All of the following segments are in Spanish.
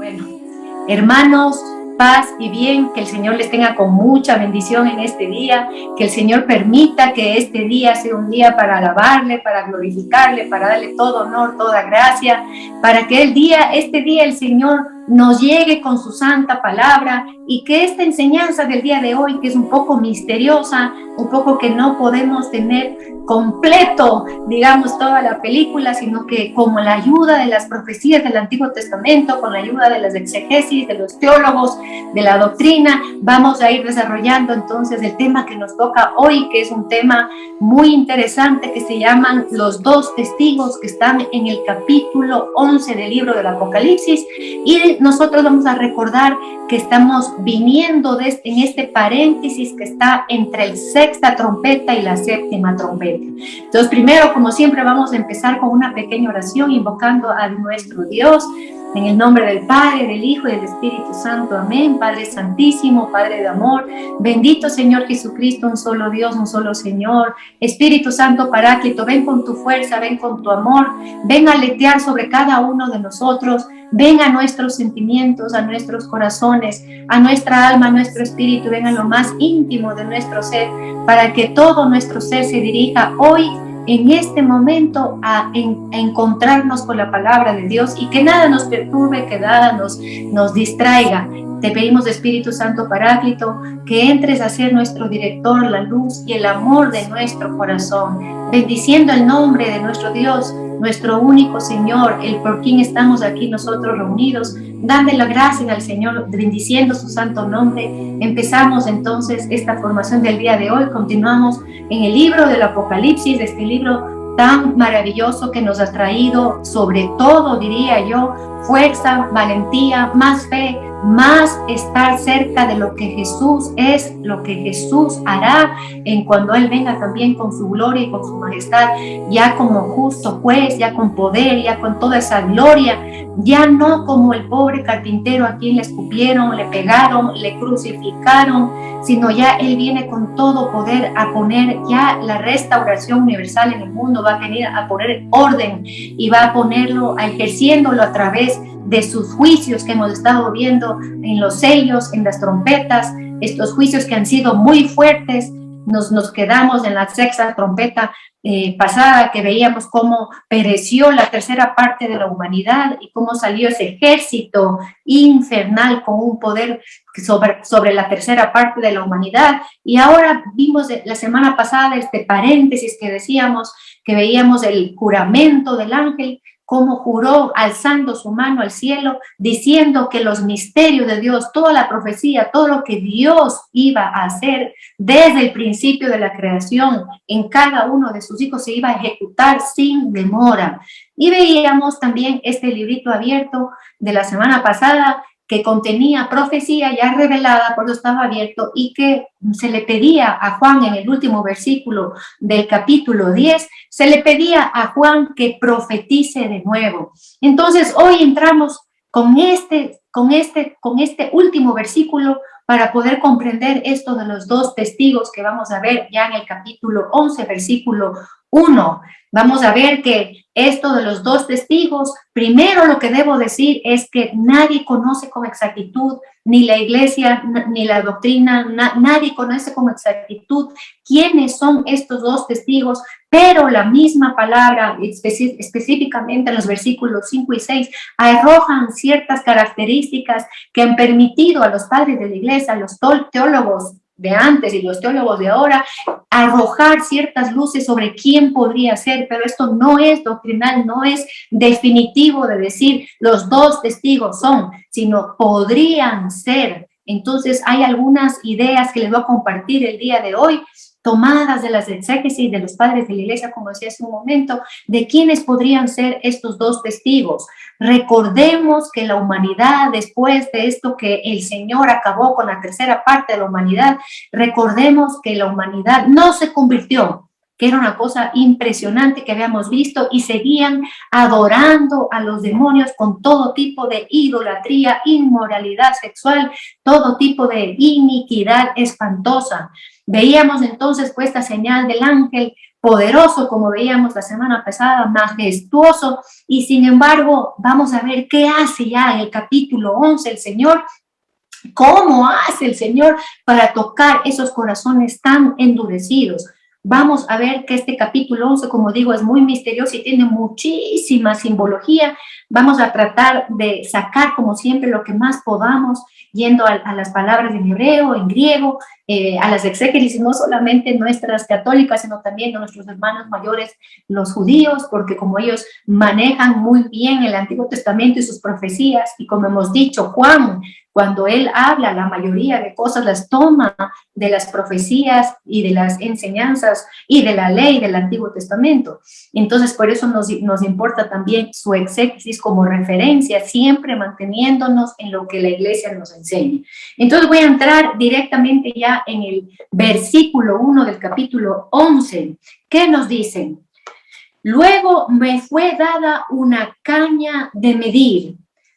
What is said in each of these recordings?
Bueno, hermanos, paz y bien, que el Señor les tenga con mucha bendición en este día, que el Señor permita que este día sea un día para alabarle, para glorificarle, para darle todo honor, toda gracia, para que este día el Señor nos llegue con su santa palabra y que esta enseñanza del día de hoy, que es un poco misteriosa, un poco que no podemos tener completo, digamos, toda la película, sino que con la ayuda de las profecías del Antiguo Testamento, con la ayuda de las exegesis, de los teólogos, de la doctrina, vamos a ir desarrollando entonces el tema que nos toca hoy, que es un tema muy interesante, que se llaman los dos testigos, que están en el capítulo 11 del libro del Apocalipsis, y nosotros vamos a recordar que estamos viniendo en este paréntesis que está entre la sexta trompeta y la séptima trompeta. Entonces, primero, como siempre, vamos a empezar con una pequeña oración invocando a nuestro Dios. En el nombre del Padre, del Hijo y del Espíritu Santo. Amén. Padre Santísimo, Padre de amor, bendito Señor Jesucristo, un solo Dios, un solo Señor. Espíritu Santo Paráclito, ven con tu fuerza, ven con tu amor, ven a aletear sobre cada uno de nosotros, ven a nuestros sentimientos, a nuestros corazones, a nuestra alma, a nuestro espíritu, ven a lo más íntimo de nuestro ser, para que todo nuestro ser se dirija hoy en este momento a encontrarnos con la palabra de Dios y que nada nos perturbe, que nada nos distraiga. Te pedimos, Espíritu Santo Paráclito, que entres a ser nuestro director, la luz y el amor de nuestro corazón, bendiciendo el nombre de nuestro Dios, nuestro único Señor, el por quien estamos aquí nosotros reunidos, dando la gracia al Señor, bendiciendo su santo nombre. Empezamos entonces esta formación del día de hoy, continuamos en el libro del Apocalipsis, este libro tan maravilloso que nos ha traído, sobre todo, diría yo, fuerza, valentía, más fe, más estar cerca de lo que Jesús es, lo que Jesús hará en cuando Él venga también con su gloria y con su majestad, ya como justo juez, ya con poder, ya con toda esa gloria, ya no como el pobre carpintero a quien le escupieron, le pegaron, le crucificaron, sino ya Él viene con todo poder a poner ya la restauración universal en el mundo, va a venir a poner orden y va a ponerlo, ejerciéndolo a través de sus juicios que hemos estado viendo en los sellos, en las trompetas, estos juicios que han sido muy fuertes. Nos quedamos en la sexta trompeta pasada, que veíamos cómo pereció la tercera parte de la humanidad y cómo salió ese ejército infernal con un poder sobre la tercera parte de la humanidad. Y ahora vimos la semana pasada este paréntesis que decíamos, que veíamos el juramento del ángel, cómo juró alzando su mano al cielo, diciendo que los misterios de Dios, toda la profecía, todo lo que Dios iba a hacer desde el principio de la creación en cada uno de sus hijos se iba a ejecutar sin demora. Y veíamos también este librito abierto de la semana pasada, que contenía profecía ya revelada, por eso estaba abierto, y que se le pedía a Juan en el último versículo del capítulo 10, se le pedía a Juan que profetice de nuevo. Entonces hoy entramos con este último versículo para poder comprender esto de los dos testigos que vamos a ver ya en el capítulo 11, versículo 1. Vamos a ver que esto de los dos testigos, primero lo que debo decir es que nadie conoce con exactitud, ni la iglesia, ni la doctrina, nadie conoce con exactitud quiénes son estos dos testigos, pero la misma palabra, específicamente en los versículos 5 y 6, arrojan ciertas características que han permitido a los padres de la iglesia, a los teólogos de antes y los teólogos de ahora, arrojar ciertas luces sobre quién podría ser, pero esto no es doctrinal, no es definitivo de decir los dos testigos son, sino podrían ser. Entonces hay algunas ideas que les voy a compartir el día de hoy, tomadas de las exégesis de los padres de la iglesia, como decía hace un momento, de quiénes podrían ser estos dos testigos. Recordemos que la humanidad, después de esto que el Señor acabó con la tercera parte de la humanidad, recordemos que la humanidad no se convirtió, que era una cosa impresionante que habíamos visto, y seguían adorando a los demonios con todo tipo de idolatría, inmoralidad sexual, todo tipo de iniquidad espantosa. Veíamos entonces esta señal del ángel poderoso, como veíamos la semana pasada, majestuoso, y sin embargo vamos a ver qué hace ya en el capítulo 11 el Señor. ¿Cómo hace el Señor para tocar esos corazones tan endurecidos? Vamos a ver que este capítulo 11, como digo, es muy misterioso y tiene muchísima simbología. Vamos a tratar de sacar, como siempre, lo que más podamos, yendo a las palabras en hebreo, en griego, a las exégesis, no solamente nuestras católicas, sino también de nuestros hermanos mayores, los judíos, porque como ellos manejan muy bien el Antiguo Testamento y sus profecías, y como hemos dicho, Juan, cuando él habla, la mayoría de cosas las toma de las profecías y de las enseñanzas y de la ley del Antiguo Testamento. Entonces, por eso nos importa también su exégesis como referencia, siempre manteniéndonos en lo que la iglesia nos enseña. Entonces, voy a entrar directamente ya en el versículo 1 del capítulo 11. ¿Qué nos dicen? Luego me fue dada una caña de medir,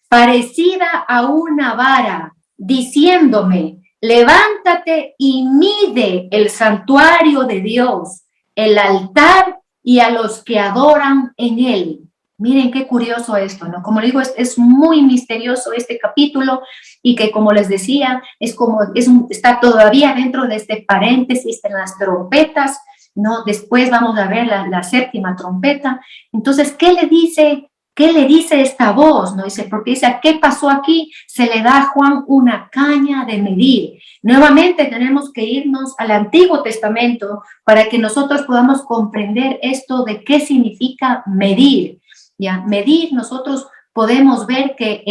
parecida a una vara, diciéndome, levántate y mide el santuario de Dios, el altar y a los que adoran en él. Miren qué curioso esto, ¿no? Como les digo, es muy misterioso este capítulo y que, como les decía, está todavía dentro de este paréntesis de las trompetas, ¿no? Después vamos a ver la séptima trompeta. Entonces, ¿qué le dice esta voz? ¿No? Dice, porque dice, ¿qué pasó aquí? Se le da a Juan una caña de medir. Nuevamente tenemos que irnos al Antiguo Testamento para que nosotros podamos comprender esto de qué significa medir. ¿Ya? Medir, nosotros podemos ver que,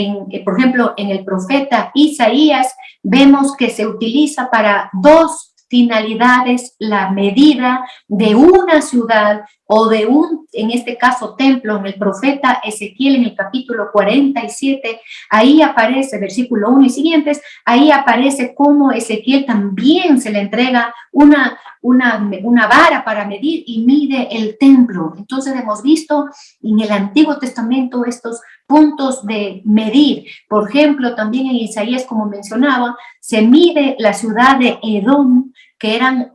por ejemplo, en el profeta Isaías, vemos que se utiliza para dos finalidades la medida de una ciudad o de en este caso, templo. En el profeta Ezequiel, en el capítulo 47, ahí aparece, versículo 1 y siguientes, ahí aparece cómo Ezequiel también se le entrega una vara para medir y mide el templo. Entonces hemos visto en el Antiguo Testamento estos puntos de medir. Por ejemplo, también en Isaías, como mencionaba, se mide la ciudad de Edom, que eran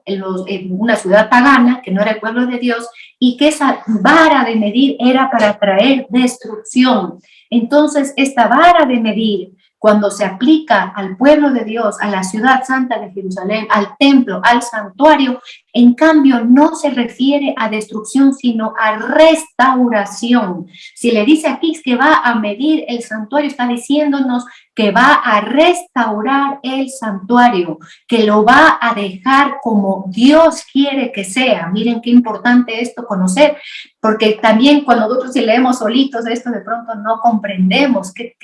una ciudad pagana, que no era el pueblo de Dios, y que esa vara de medir era para traer destrucción. Entonces, esta vara de medir, cuando se aplica al pueblo de Dios, a la ciudad santa de Jerusalén, al templo, al santuario, en cambio no se refiere a destrucción, sino a restauración. Si le dice aquí que va a medir el santuario, está diciéndonos que va a restaurar el santuario, que lo va a dejar como Dios quiere que sea. Miren qué importante esto conocer, porque también cuando nosotros si leemos solitos esto, de pronto no comprendemos, que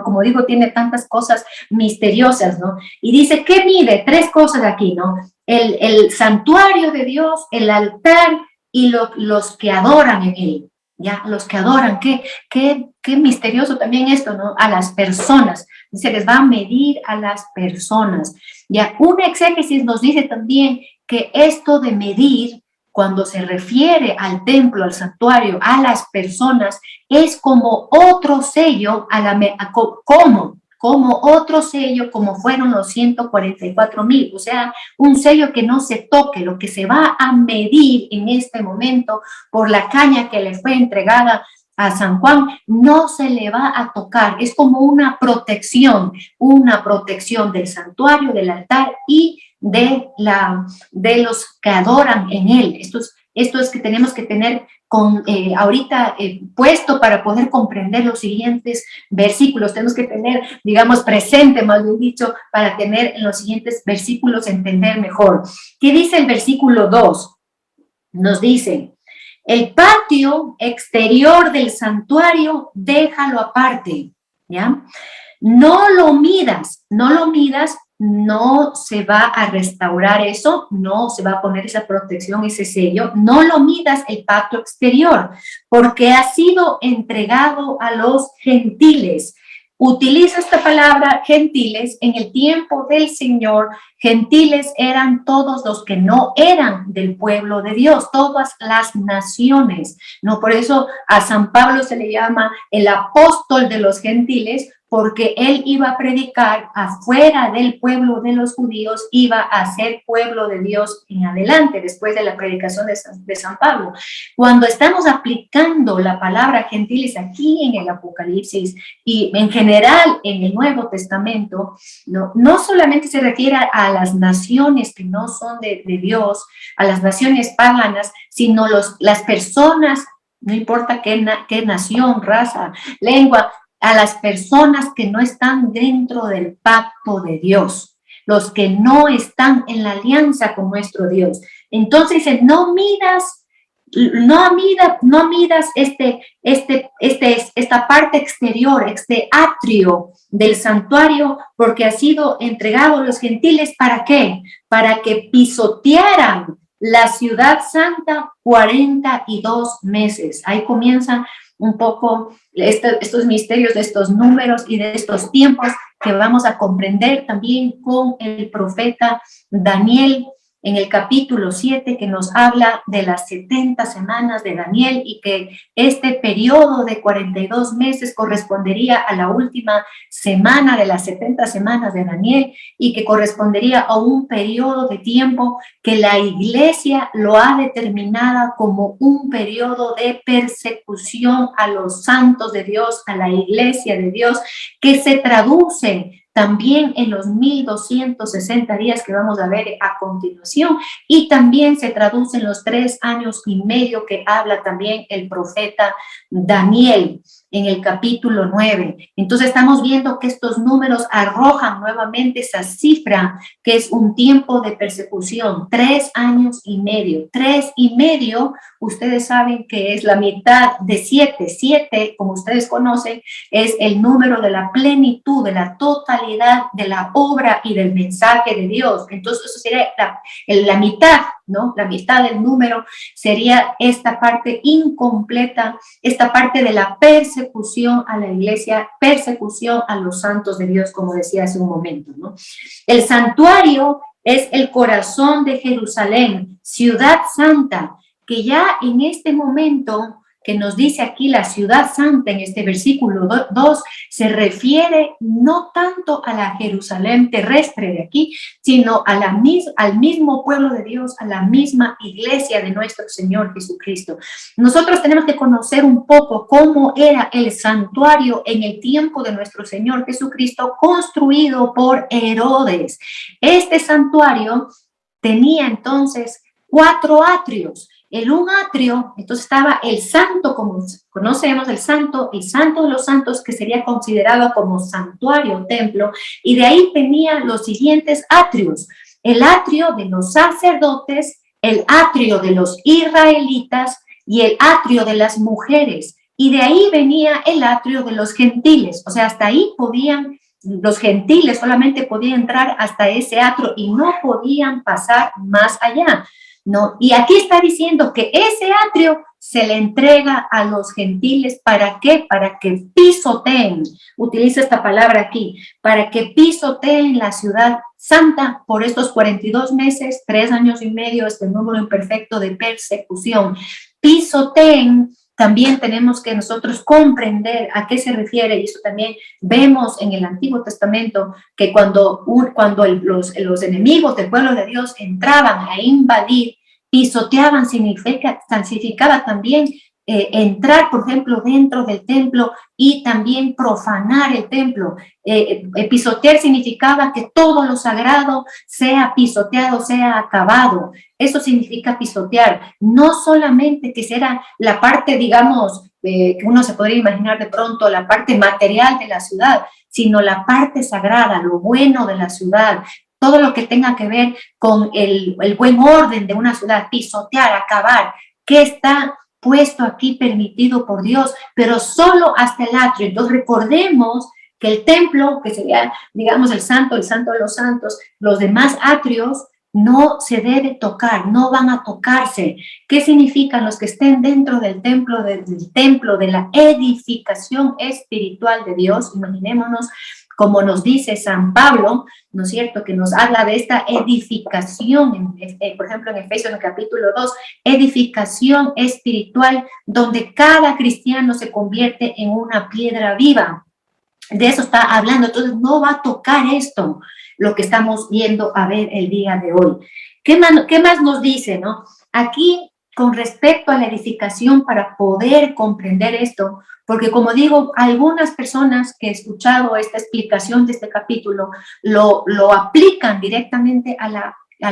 como digo, tiene tantas cosas misteriosas, ¿no? Y dice, ¿qué mide? Tres cosas aquí, ¿no? El santuario de Dios, el altar y los que adoran en él, ¿ya? Los que adoran, qué misterioso también esto, ¿no? A las personas, dice, les va a medir a las personas, ¿ya? Una exégesis nos dice también que esto de medir, cuando se refiere al templo, al santuario, a las personas, es como otro sello, como otro sello, como fueron los 144,000, o sea, un sello que no se toque, lo que se va a medir en este momento por la caña que le fue entregada a San Juan, no se le va a tocar, es como una protección del santuario, del altar y de los que adoran en él. Esto es que tenemos que tener ahorita puesto para poder comprender los siguientes versículos. Tenemos que tener, digamos, presente, más bien dicho, para tener en los siguientes versículos entender mejor. ¿Qué dice el versículo 2? Nos dice, el patio exterior del santuario, déjalo aparte, ¿ya? No lo midas, no se va a restaurar eso, no se va a poner esa protección, ese sello, no lo midas el patio exterior, porque ha sido entregado a los gentiles. Utiliza esta palabra gentiles en el tiempo del Señor. Gentiles eran todos los que no eran del pueblo de Dios, todas las naciones, ¿no? Por eso a San Pablo se le llama el apóstol de los gentiles, porque él iba a predicar afuera del pueblo de los judíos, iba a ser pueblo de Dios en adelante, después de la predicación de San Pablo. Cuando estamos aplicando la palabra gentiles aquí en el Apocalipsis y en general en el Nuevo Testamento, no solamente se refiere a las naciones que no son de Dios, a las naciones paganas, sino las personas, no importa qué nación, raza, lengua, a las personas que no están dentro del pacto de Dios, los que no están en la alianza con nuestro Dios. Entonces dice, no midas esta parte exterior, este atrio del santuario, porque ha sido entregado a los gentiles, ¿para qué? Para que pisotearan la ciudad santa 42 meses. Ahí comienzan un poco estos misterios de estos números y de estos tiempos que vamos a comprender también con el profeta Daniel en el capítulo 7, que nos habla de las 70 semanas de Daniel y que este periodo de 42 meses correspondería a la última semana de las 70 semanas de Daniel y que correspondería a un periodo de tiempo que la iglesia lo ha determinado como un periodo de persecución a los santos de Dios, a la iglesia de Dios, que se traduce también en los 1260 días que vamos a ver a continuación, y también se traduce en los 3 años y medio que habla también el profeta Daniel en el capítulo 9. Entonces estamos viendo que estos números arrojan nuevamente esa cifra que es un tiempo de persecución, 3 años y medio. 3 y medio, ustedes saben que es la mitad de 7. 7, como ustedes conocen, es el número de la plenitud, de la totalidad de la obra y del mensaje de Dios. Entonces eso sería la mitad, ¿no? La mitad del número sería esta parte incompleta, esta parte de la persecución a la iglesia, persecución a los santos de Dios, como decía hace un momento, ¿no? El santuario es el corazón de Jerusalén, ciudad santa, que ya en este momento que nos dice aquí la ciudad santa en este versículo 2, se refiere no tanto a la Jerusalén terrestre de aquí, sino a al mismo pueblo de Dios, a la misma iglesia de nuestro Señor Jesucristo. Nosotros tenemos que conocer un poco cómo era el santuario en el tiempo de nuestro Señor Jesucristo, construido por Herodes. Este santuario tenía entonces 4 atrios. En un atrio, entonces estaba el santo, como conocemos el santo de los santos, que sería considerado como santuario, templo, y de ahí tenía los siguientes atrios: el atrio de los sacerdotes, el atrio de los israelitas y el atrio de las mujeres, y de ahí venía el atrio de los gentiles. O sea, hasta ahí los gentiles solamente podían entrar hasta ese atrio y no podían pasar más allá, ¿no? Y aquí está diciendo que ese atrio se le entrega a los gentiles. ¿Para qué? Para que pisoteen, utiliza esta palabra aquí, para que pisoteen la ciudad santa por estos 42 meses, 3 años y medio, este número imperfecto de persecución. Pisoteen. También tenemos que nosotros comprender a qué se refiere, y eso también vemos en el Antiguo Testamento, que cuando los enemigos del pueblo de Dios entraban a invadir, pisoteaban, significaba también entrar, por ejemplo, dentro del templo y también profanar el templo. Pisotear significaba que todo lo sagrado sea pisoteado, sea acabado. Eso significa pisotear. No solamente que será la parte, digamos, que uno se podría imaginar de pronto, la parte material de la ciudad, sino la parte sagrada, lo bueno de la ciudad, todo lo que tenga que ver con el buen orden de una ciudad, pisotear, acabar, que está puesto aquí permitido por Dios, pero solo hasta el atrio. Entonces recordemos que el templo, que sería, digamos, el santo de los santos, los demás atrios, no se debe tocar, no van a tocarse. ¿Qué significan los que estén dentro del templo, de la edificación espiritual de Dios? Imaginémonos como nos dice San Pablo, ¿no es cierto?, que nos habla de esta edificación, por ejemplo, en Efesios, en el capítulo 2, edificación espiritual, donde cada cristiano se convierte en una piedra viva. De eso está hablando, entonces no va a tocar esto, lo que estamos viendo a ver el día de hoy. ¿Qué más nos dice, no? Aquí, con respecto a la edificación, para poder comprender esto, porque como digo, algunas personas que he escuchado esta explicación de este capítulo lo aplican directamente a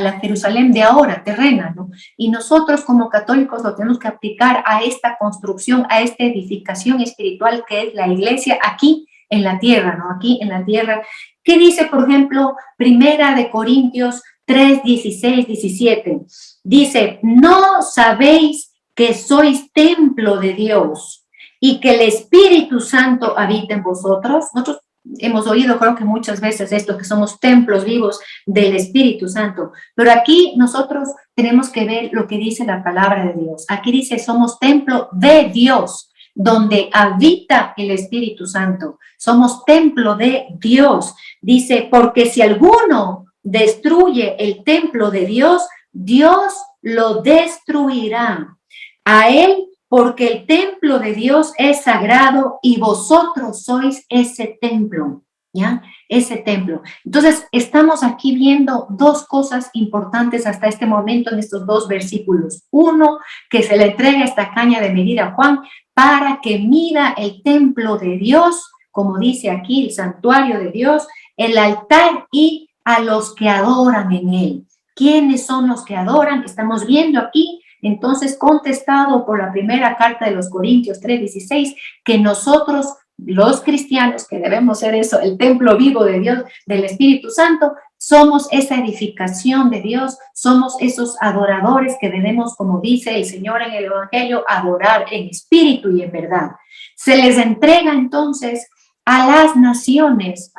la Jerusalén de ahora, terrena, ¿no? Y nosotros como católicos lo tenemos que aplicar a esta construcción, a esta edificación espiritual que es la iglesia aquí en la tierra, ¿no? Aquí en la tierra. ¿Qué dice, por ejemplo, Primera de Corintios 3, 16, 17? Dice, ¿no sabéis que sois templo de Dios y que el Espíritu Santo habita en vosotros? Nosotros hemos oído, creo que muchas veces esto, que somos templos vivos del Espíritu Santo, pero aquí nosotros tenemos que ver lo que dice la palabra de Dios. Aquí dice, somos templo de Dios, donde habita el Espíritu Santo. Somos templo de Dios. Dice, porque si alguno destruye el templo de Dios, Dios lo destruirá a él, porque el templo de Dios es sagrado y vosotros sois ese templo, ¿ya? Ese templo. Entonces, estamos aquí viendo dos cosas importantes hasta este momento en estos dos versículos. Uno, que se le entrega esta caña de medida a Juan para que mida el templo de Dios, como dice aquí, el santuario de Dios, el altar y a los que adoran en él. ¿Quiénes son los que adoran? Estamos viendo aquí, entonces, contestado por la primera carta de los Corintios 3:16, que nosotros, los cristianos, que debemos ser eso, el templo vivo de Dios, del Espíritu Santo, somos esa edificación de Dios, somos esos adoradores que debemos, como dice el Señor en el Evangelio, adorar en espíritu y en verdad. Se les entrega entonces a las naciones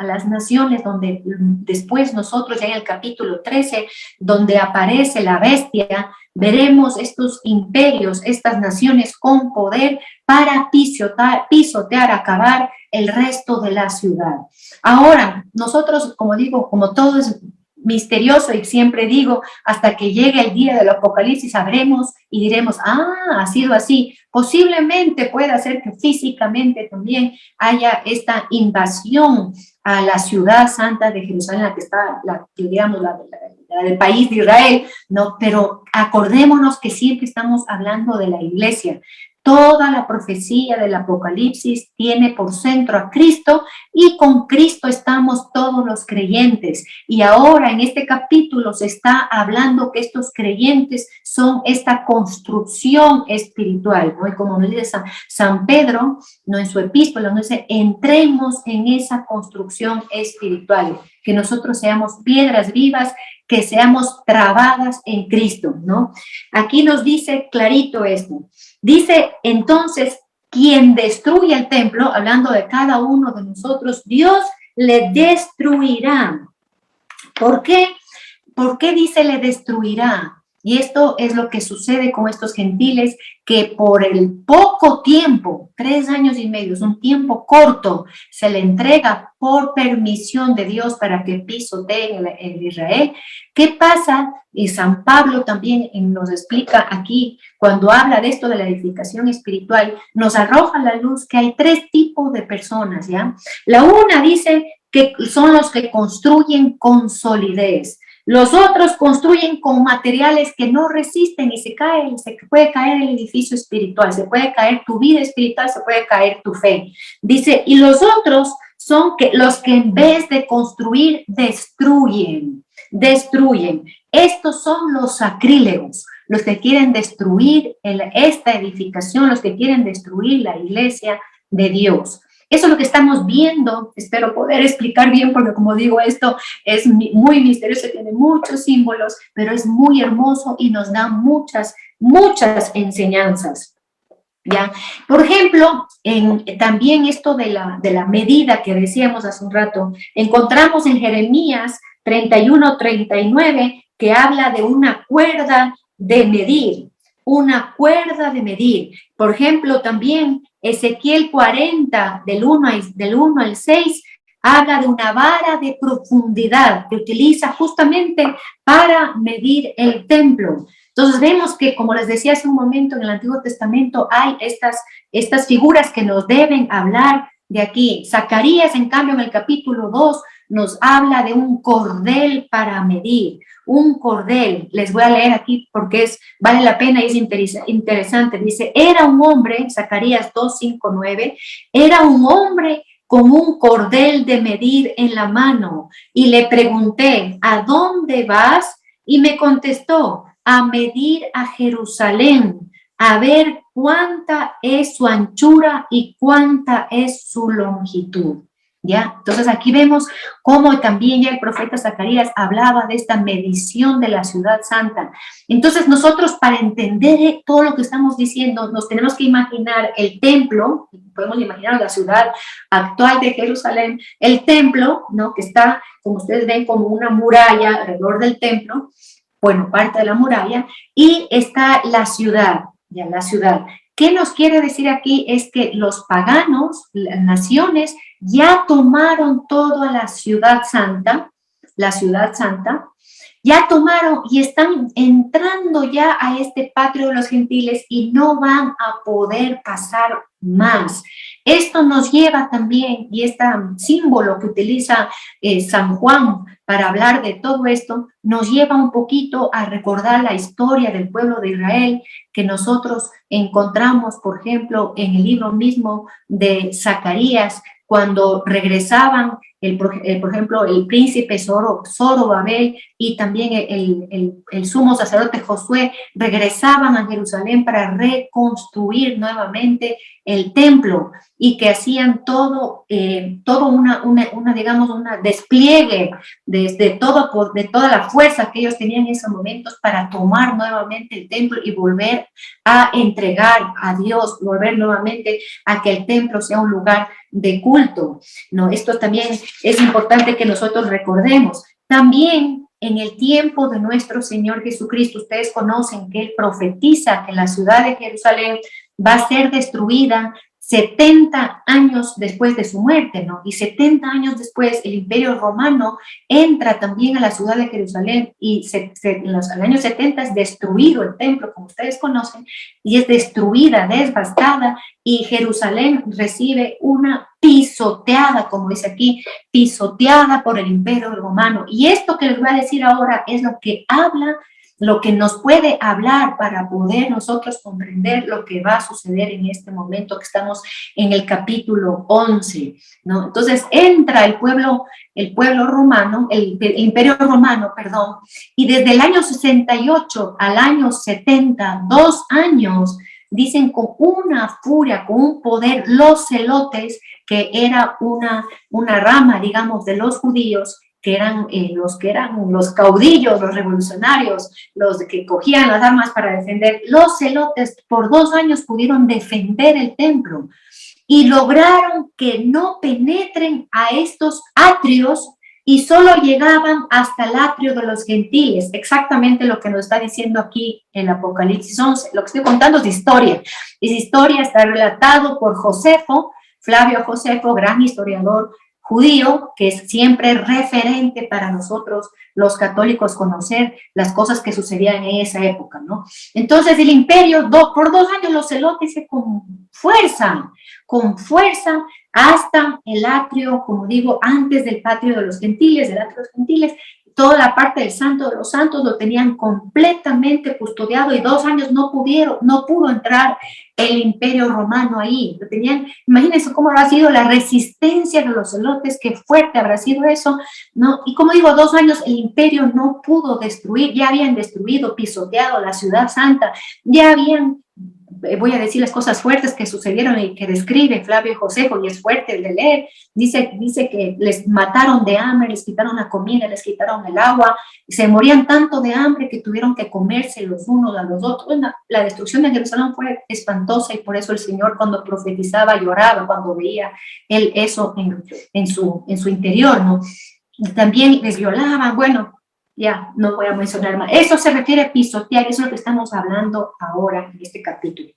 donde después nosotros ya en el capítulo 13, donde aparece la bestia, veremos estos imperios, estas naciones con poder para pisotear, acabar el resto de la ciudad. Ahora, nosotros, como digo, como todo es misterioso y siempre digo, hasta que llegue el día del Apocalipsis sabremos y diremos, ha sido así. Posiblemente pueda ser que físicamente también haya esta invasión a la ciudad santa de Jerusalén, la que está, digamos, la del país de Israel, ¿no? Pero acordémonos que siempre estamos hablando de la iglesia. Toda la profecía del Apocalipsis tiene por centro a Cristo y con Cristo estamos todos los creyentes. Y ahora en este capítulo se está hablando que estos creyentes son esta construcción espiritual, ¿no? Y como nos dice San Pedro, ¿no?, en su epístola, nos dice, entremos en esa construcción espiritual, que nosotros seamos piedras vivas, que seamos trabadas en Cristo, ¿no? Aquí nos dice clarito esto. Dice, entonces, quien destruye el templo, hablando de cada uno de nosotros, Dios le destruirá. ¿Por qué? ¿Por qué dice le destruirá? Y esto es lo que sucede con estos gentiles que por el poco tiempo, 3 años y medio, es un tiempo corto, se le entrega por permisión de Dios para que pisoteen en Israel. ¿Qué pasa? Y San Pablo también nos explica aquí, cuando habla de esto de la edificación espiritual, nos arroja a la luz que hay 3 tipos de personas, ¿ya? La una dice que son los que construyen con solidez. Los otros construyen con materiales que no resisten y se puede caer el edificio espiritual, se puede caer tu vida espiritual, se puede caer tu fe. Dice, y los otros son los que en vez de construir, destruyen. Estos son los sacrílegos, los que quieren destruir esta edificación, los que quieren destruir la iglesia de Dios. Eso es lo que estamos viendo. Espero poder explicar bien, porque como digo, esto es muy misterioso, tiene muchos símbolos, pero es muy hermoso y nos da muchas enseñanzas. ¿Ya? Por ejemplo, también esto de la medida que decíamos hace un rato, encontramos en Jeremías 31:39 que habla de una cuerda de medir, una cuerda de medir. Por ejemplo, también Ezequiel 40, del 1 al 6, habla de una vara de profundidad que utiliza justamente para medir el templo. Entonces vemos que, como les decía hace un momento, en el Antiguo Testamento hay estas figuras que nos deben hablar de aquí. Zacarías, en cambio, en el capítulo 2, nos habla de un cordel para medir. Un cordel, les voy a leer aquí porque vale la pena y es interesante. Dice, era un hombre, Zacarías 2, 5, 9, era un hombre con un cordel de medir en la mano. Y le pregunté, ¿a dónde vas? Y me contestó, a medir a Jerusalén, a ver cuánta es su anchura y cuánta es su longitud. ¿Ya? Entonces aquí vemos cómo también ya el profeta Zacarías hablaba de esta medición de la ciudad santa. Entonces nosotros, para entender todo lo que estamos diciendo, nos tenemos que imaginar el templo, podemos imaginar la ciudad actual de Jerusalén, el templo, ¿no? Que está, como ustedes ven, como una muralla alrededor del templo, bueno, parte de la muralla, y está la ciudad, ya la ciudad. ¿Qué nos quiere decir aquí? Es que los paganos, las naciones, ya tomaron toda la ciudad santa, ya tomaron y están entrando ya a este patio de los gentiles y no van a poder pasar más. Esto nos lleva también, y este símbolo que utiliza San Juan para hablar de todo esto, nos lleva un poquito a recordar la historia del pueblo de Israel que nosotros encontramos, por ejemplo, en el libro mismo de Zacarías, cuando regresaban, por ejemplo, el príncipe Zorobabel y también el sumo sacerdote Josué regresaban a Jerusalén para reconstruir nuevamente el templo y que hacían todo digamos, una despliegue de toda la fuerza que ellos tenían en esos momentos para tomar nuevamente el templo y volver a entregar a Dios, volver nuevamente a que el templo sea un lugar de culto, ¿no? Esto también es importante que nosotros recordemos. También en el tiempo de nuestro Señor Jesucristo, ustedes conocen que Él profetiza que la ciudad de Jerusalén va a ser destruida 70 años después de su muerte, ¿no? Y 70 años después el Imperio Romano entra también a la ciudad de Jerusalén y en los años 70 es destruido el templo, como ustedes conocen, y es destruida, devastada, y Jerusalén recibe una pisoteada, como dice aquí, pisoteada por el Imperio Romano. Y esto que les voy a decir ahora es lo que habla, lo que nos puede hablar para poder nosotros comprender lo que va a suceder en este momento que estamos en el capítulo 11, ¿no? Entonces entra el pueblo romano, el Imperio Romano, perdón, y desde el año 68 al año 70, 2 años, dicen con una furia, con un poder, los celotes, que era una rama, digamos, de los judíos, que eran los caudillos, los revolucionarios, los que cogían las armas para defender. Los celotes por 2 años pudieron defender el templo y lograron que no penetren a estos atrios y solo llegaban hasta el atrio de los gentiles, exactamente lo que nos está diciendo aquí en Apocalipsis 11. Lo que estoy contando es historia. Esa historia está relatado por Josefo, Flavio Josefo, gran historiador judío, que es siempre referente para nosotros los católicos conocer las cosas que sucedían en esa época, ¿no? Entonces el imperio, por 2 años los celotes con fuerza, hasta el atrio, como digo, antes del patio de los gentiles, del atrio de los gentiles, toda la parte del Santo de los Santos lo tenían completamente custodiado y 2 años no pudo entrar el Imperio Romano ahí. Lo tenían, imagínense cómo habrá sido la resistencia de los celotes, qué fuerte habrá sido eso, ¿no? Y como digo, 2 años el Imperio no pudo destruir, ya habían destruido, pisoteado la ciudad santa, ya habían, voy a decir las cosas fuertes que sucedieron y que describe Flavio Josefo, y es fuerte el de leer. Dice que les mataron de hambre, les quitaron la comida, les quitaron el agua, y se morían tanto de hambre que tuvieron que comerse los unos a los otros. Bueno, la destrucción de Jerusalén fue espantosa y por eso el Señor cuando profetizaba lloraba cuando veía él eso en su interior, ¿no? Y también les violaban, bueno, ya, no voy a mencionar más. Eso se refiere a pisotear, eso es lo que estamos hablando ahora en este capítulo.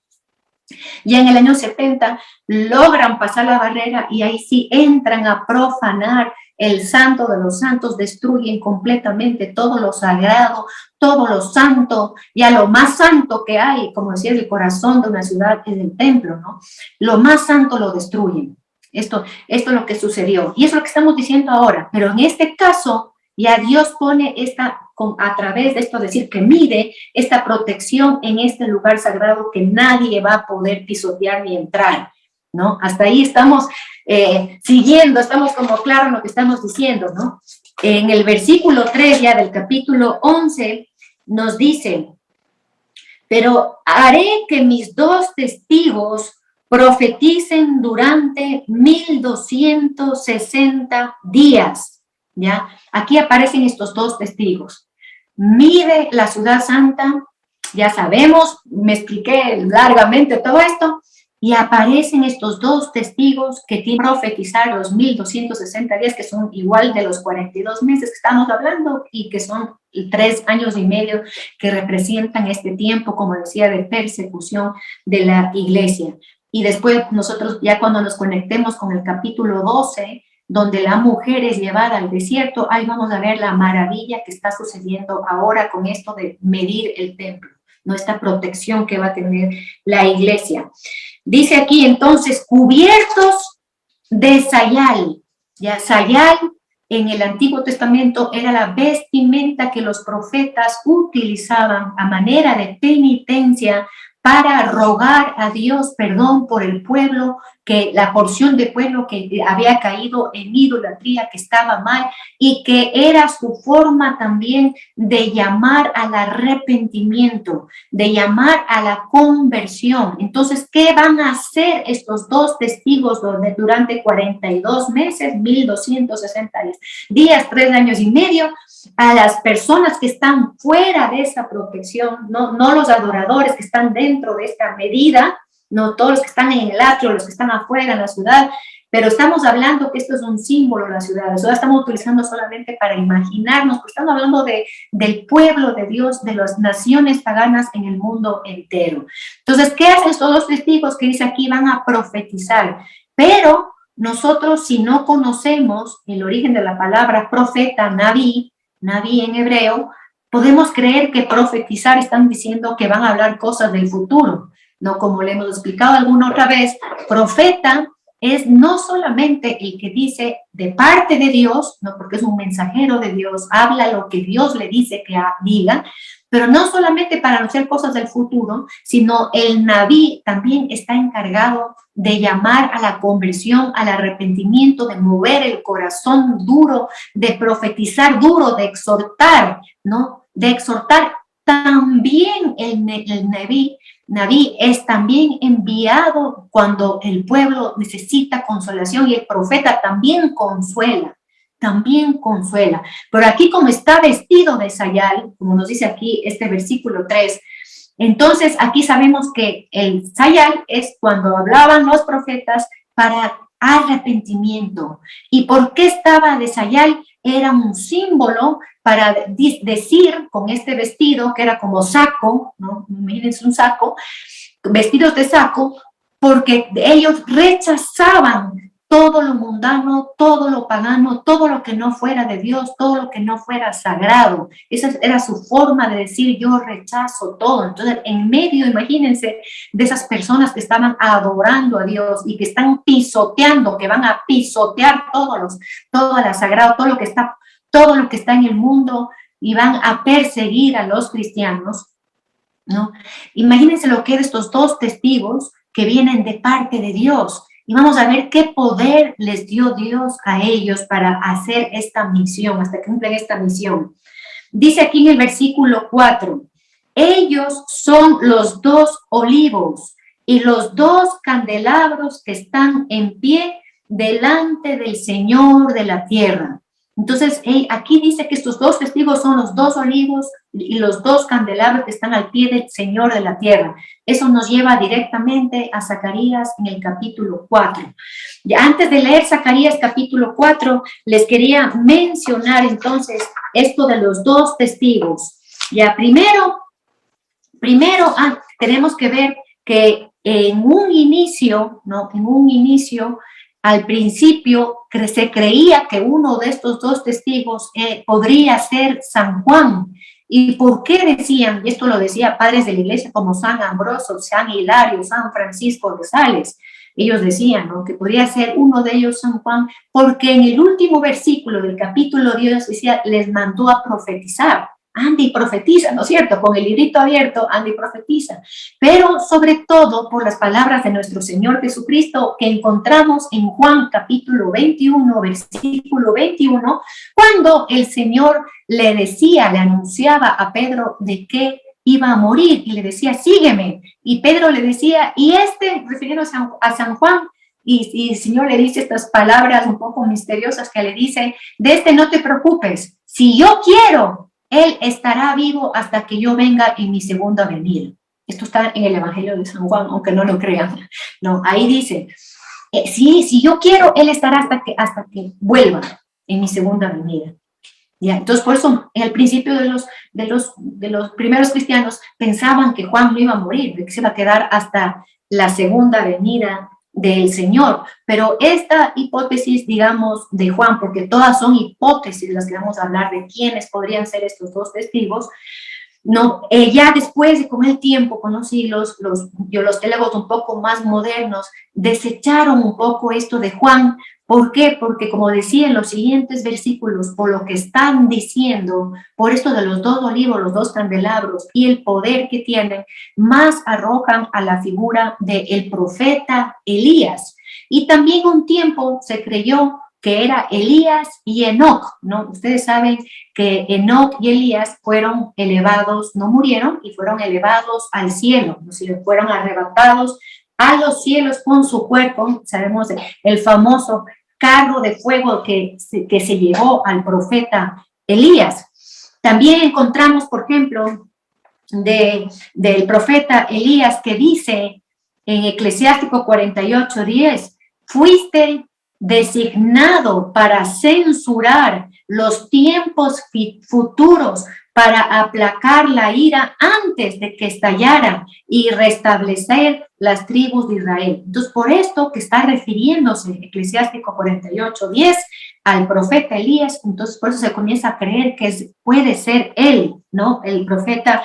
Ya en el año 70 logran pasar la barrera y ahí sí entran a profanar el santo de los santos, destruyen completamente todo lo sagrado, todo lo santo, ya lo más santo que hay, como decía, el corazón de una ciudad es el templo, ¿no? Lo más santo lo destruyen. Esto es lo que sucedió. Y es lo que estamos diciendo ahora. Pero en este caso, ya Dios pone a través de esto, decir que mide esta protección en este lugar sagrado que nadie va a poder pisotear ni entrar, ¿no? Hasta ahí estamos siguiendo, estamos como claro en lo que estamos diciendo, ¿no? En el versículo 3 ya del capítulo 11 nos dice, pero haré que mis 2 testigos profeticen durante 1260 días, ¿ya? Aquí aparecen estos 2 testigos. Mide la ciudad santa, ya sabemos, me expliqué largamente todo esto, y aparecen estos 2 testigos que tienen que profetizar los 1260 días, que son igual de los 42 meses que estamos hablando, y que son 3 años y medio que representan este tiempo, como decía, de persecución de la iglesia. Y después nosotros, ya cuando nos conectemos con el capítulo 12, donde la mujer es llevada al desierto, ahí vamos a ver la maravilla que está sucediendo ahora con esto de medir el templo, ¿no? Esta protección que va a tener la iglesia. Dice aquí entonces, cubiertos de sayal. Ya, sayal en el Antiguo Testamento era la vestimenta que los profetas utilizaban a manera de penitencia para rogar a Dios perdón por el pueblo, que la porción de pueblo que había caído en idolatría, que estaba mal, y que era su forma también de llamar al arrepentimiento, de llamar a la conversión. Entonces, ¿qué van a hacer estos 2 testigos durante 42 meses, 1260 días, 3 años y medio? A las personas que están fuera de esa protección, no los adoradores que están dentro de esta medida, no todos los que están en el atrio, los que están afuera en la ciudad, pero estamos hablando que esto es un símbolo de la ciudad, eso estamos utilizando solamente para imaginarnos, porque estamos hablando del pueblo de Dios, de las naciones paganas en el mundo entero. Entonces, ¿qué hacen estos 2 testigos que dice aquí? Van a profetizar, pero nosotros, si no conocemos el origen de la palabra profeta, Naví en hebreo, podemos creer que profetizar están diciendo que van a hablar cosas del futuro, ¿no? Como le hemos explicado alguna otra vez, profeta es no solamente el que dice de parte de Dios, ¿no? Porque es un mensajero de Dios, habla lo que Dios le dice que diga, pero no solamente para anunciar cosas del futuro, sino el Naví también está encargado de llamar a la conversión, al arrepentimiento, de mover el corazón duro, de profetizar duro, de exhortar, ¿no? De exhortar. También el Naví es también enviado cuando el pueblo necesita consolación, y el profeta también consuela. Pero aquí, como está vestido de sayal, como nos dice aquí este versículo 3, entonces aquí sabemos que el sayal es cuando hablaban los profetas para arrepentimiento. ¿Y por qué estaba de sayal? Era un símbolo para decir con este vestido, que era como saco, ¿no? Imagínense un saco, vestidos de saco, porque ellos rechazaban todo lo mundano, todo lo pagano, todo lo que no fuera de Dios, todo lo que no fuera sagrado. Esa era su forma de decir, yo rechazo todo. Entonces, en medio, imagínense, de esas personas que estaban adorando a Dios y que están pisoteando, que van a pisotear todo lo sagrado, todo lo que está en el mundo, y van a perseguir a los cristianos, ¿no? Imagínense lo que es estos 2 testigos que vienen de parte de Dios. Y vamos a ver qué poder les dio Dios a ellos para hacer esta misión, hasta que cumplen esta misión. Dice aquí en el versículo 4, ellos son los 2 olivos y los 2 candelabros que están en pie delante del Señor de la tierra. Entonces, aquí dice que estos 2 testigos son los 2 olivos y los 2 candelabros que están al pie del Señor de la tierra. Eso nos lleva directamente a Zacarías en el capítulo 4. Ya antes de leer Zacarías capítulo 4, les quería mencionar entonces esto de los 2 testigos. Ya primero tenemos que ver que en un inicio, ¿no? En un inicio, al principio se creía que uno de estos dos testigos podría ser San Juan. ¿Y por qué decían? Y esto lo decía padres de la iglesia como San Ambrosio, San Hilario, San Francisco de Sales. Ellos decían, ¿no?, que podría ser uno de ellos San Juan, porque en el último versículo del capítulo Dios decía, les mandó a profetizar. Anda y profetiza, ¿no es cierto? Con el librito abierto, anda y profetiza. Pero sobre todo por las palabras de nuestro Señor Jesucristo que encontramos en Juan capítulo 21, versículo 21, cuando el Señor le decía, le anunciaba a Pedro de que iba a morir y le decía, sígueme. Y Pedro le decía, y refiriéndose a San Juan, y el Señor le dice estas palabras un poco misteriosas que le dice, de no te preocupes, si yo quiero, él estará vivo hasta que yo venga en mi segunda venida. Esto está en el Evangelio de San Juan, aunque no lo crean. No, ahí dice, si yo quiero, él estará hasta que vuelva en mi segunda venida. Ya, entonces, por eso, al principio de los primeros cristianos pensaban que Juan no iba a morir, que se iba a quedar hasta la segunda venida del Señor. Pero esta hipótesis, digamos, de Juan, porque todas son hipótesis las que vamos a hablar de quiénes podrían ser estos dos testigos, no, ya después, con el tiempo, con los siglos, los teólogos un poco más modernos desecharon un poco esto de Juan. ¿Por qué? Porque, como decía en los siguientes versículos, por lo que están diciendo, por esto de los dos olivos, los dos candelabros y el poder que tienen, más arrojan a la figura del profeta Elías. Y también un tiempo se creyó que era Elías y Enoc, ¿no? Ustedes saben que Enoc y Elías fueron elevados, no murieron, y fueron elevados al cielo, ¿no? Si fueron arrebatados a los cielos con su cuerpo. Sabemos el famoso carro de fuego que se llevó al profeta Elías. También encontramos, por ejemplo, del profeta Elías que dice en Eclesiástico 48:10, fuiste designado para censurar los tiempos futuros, para aplacar la ira antes de que estallara y restablecer las tribus de Israel. Entonces, por esto que está refiriéndose Eclesiástico 48:10 al profeta Elías, entonces por eso se comienza a creer que puede ser él, ¿no? El profeta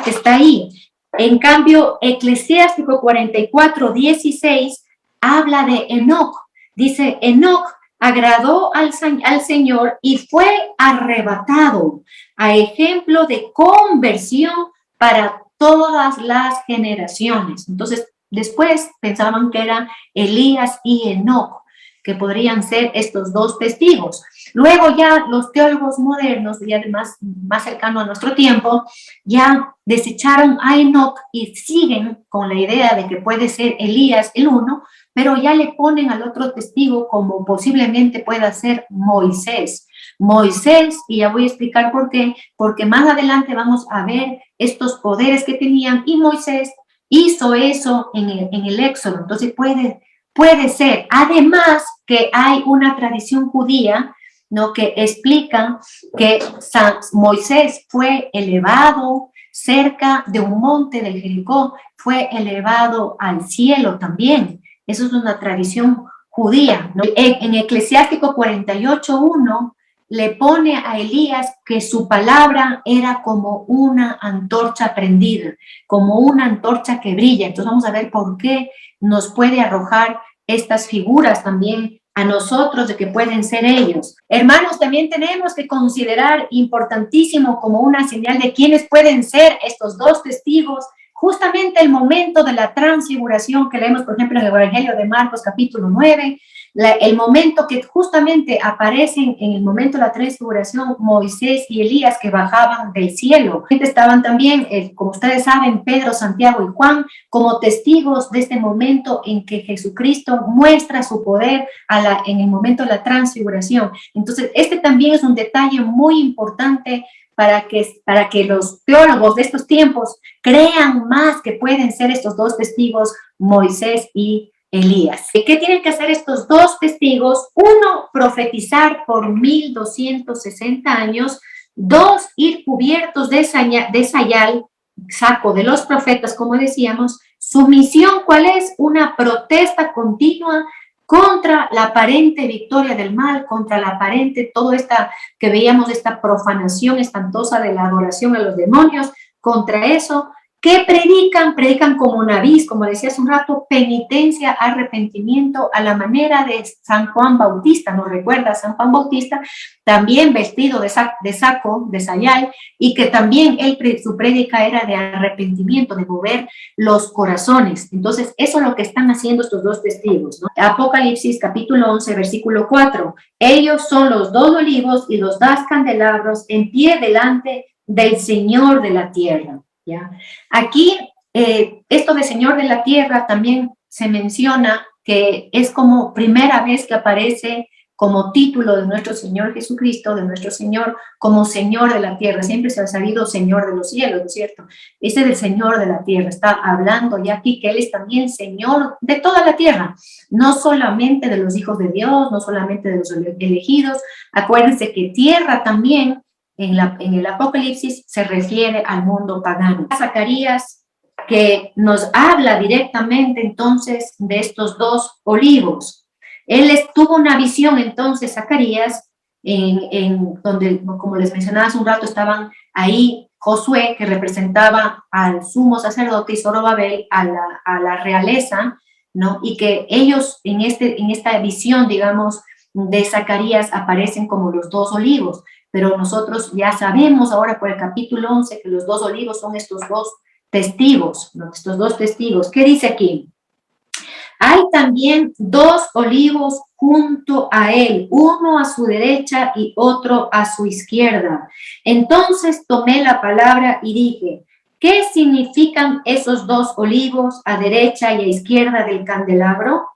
que está ahí. En cambio, Eclesiástico 44:16 habla de Enoc. Dice, Enoc agradó al Señor y fue arrebatado, a ejemplo de conversión para todas las generaciones. Entonces, después pensaban que eran Elías y Enoc, que podrían ser estos dos testigos. Luego ya los teólogos modernos, y además más cercano a nuestro tiempo, ya desecharon a Enoc y siguen con la idea de que puede ser Elías el uno, pero ya le ponen al otro testigo como posiblemente pueda ser Moisés. Moisés, y ya voy a explicar por qué, porque más adelante vamos a ver estos poderes que tenían, y Moisés hizo eso en el Éxodo. Entonces puede ser. Además que hay una tradición judía, ¿no?, que explica que Moisés fue elevado cerca de un monte del Jericó, fue elevado al cielo también. Eso es una tradición judía, ¿no? En Eclesiástico 48:1 le pone a Elías que su palabra era como una antorcha prendida, como una antorcha que brilla. Entonces vamos a ver por qué nos puede arrojar estas figuras también a nosotros de que pueden ser ellos. Hermanos, también tenemos que considerar importantísimo como una señal de quiénes pueden ser estos dos testigos, justamente el momento de la transfiguración que leemos, por ejemplo, en el Evangelio de Marcos capítulo 9, el momento que justamente aparecen en el momento de la transfiguración Moisés y Elías que bajaban del cielo. Estaban también, como ustedes saben, Pedro, Santiago y Juan como testigos de este momento en que Jesucristo muestra su poder en el momento de la transfiguración. Entonces, este también es un detalle muy importante para que los teólogos de estos tiempos crean más que pueden ser estos dos testigos, Moisés y Elías. ¿Qué tienen que hacer estos dos testigos? Uno, profetizar por 1260 años. Dos, ir cubiertos de sayal saco de los profetas, como decíamos, su misión, ¿cuál es? Una protesta continua contra la aparente victoria del mal, contra la aparente, todo esta que veíamos, esta profanación espantosa de la adoración a los demonios, contra eso. ¿Qué predican? Predican como Nabís, como decía hace un rato, penitencia, arrepentimiento, a la manera de San Juan Bautista. ¿Nos recuerda San Juan Bautista? También vestido de saco, de sayal, y que también su prédica era de arrepentimiento, de mover los corazones. Entonces, eso es lo que están haciendo estos dos testigos, ¿no? Apocalipsis capítulo 11, versículo 4. Ellos son los dos olivos y los dos candelabros en pie delante del Señor de la tierra. ¿Ya? Aquí, esto de Señor de la Tierra también se menciona que es como primera vez que aparece como título de nuestro Señor Jesucristo, de nuestro Señor como Señor de la Tierra. Siempre se ha sabido Señor de los cielos, ¿no es cierto? Ese del Señor de la Tierra está hablando ya aquí que Él es también Señor de toda la tierra, no solamente de los hijos de Dios, no solamente de los elegidos. Acuérdense que tierra también en el Apocalipsis se refiere al mundo pagano. Zacarías, que nos habla directamente entonces de estos dos olivos. Él tuvo una visión entonces, Zacarías, en donde, como les mencionaba hace un rato, estaban ahí Josué, que representaba al sumo sacerdote, y Zorobabel a la realeza, ¿no? Y que ellos en esta visión, digamos, de Zacarías aparecen como los dos olivos. Pero nosotros ya sabemos ahora por el capítulo 11 que los dos olivos son estos dos testigos, ¿no? Estos dos testigos. ¿Qué dice aquí? Hay también dos olivos junto a él, uno a su derecha y otro a su izquierda. Entonces tomé la palabra y dije, ¿qué significan esos dos olivos a derecha y a izquierda del candelabro?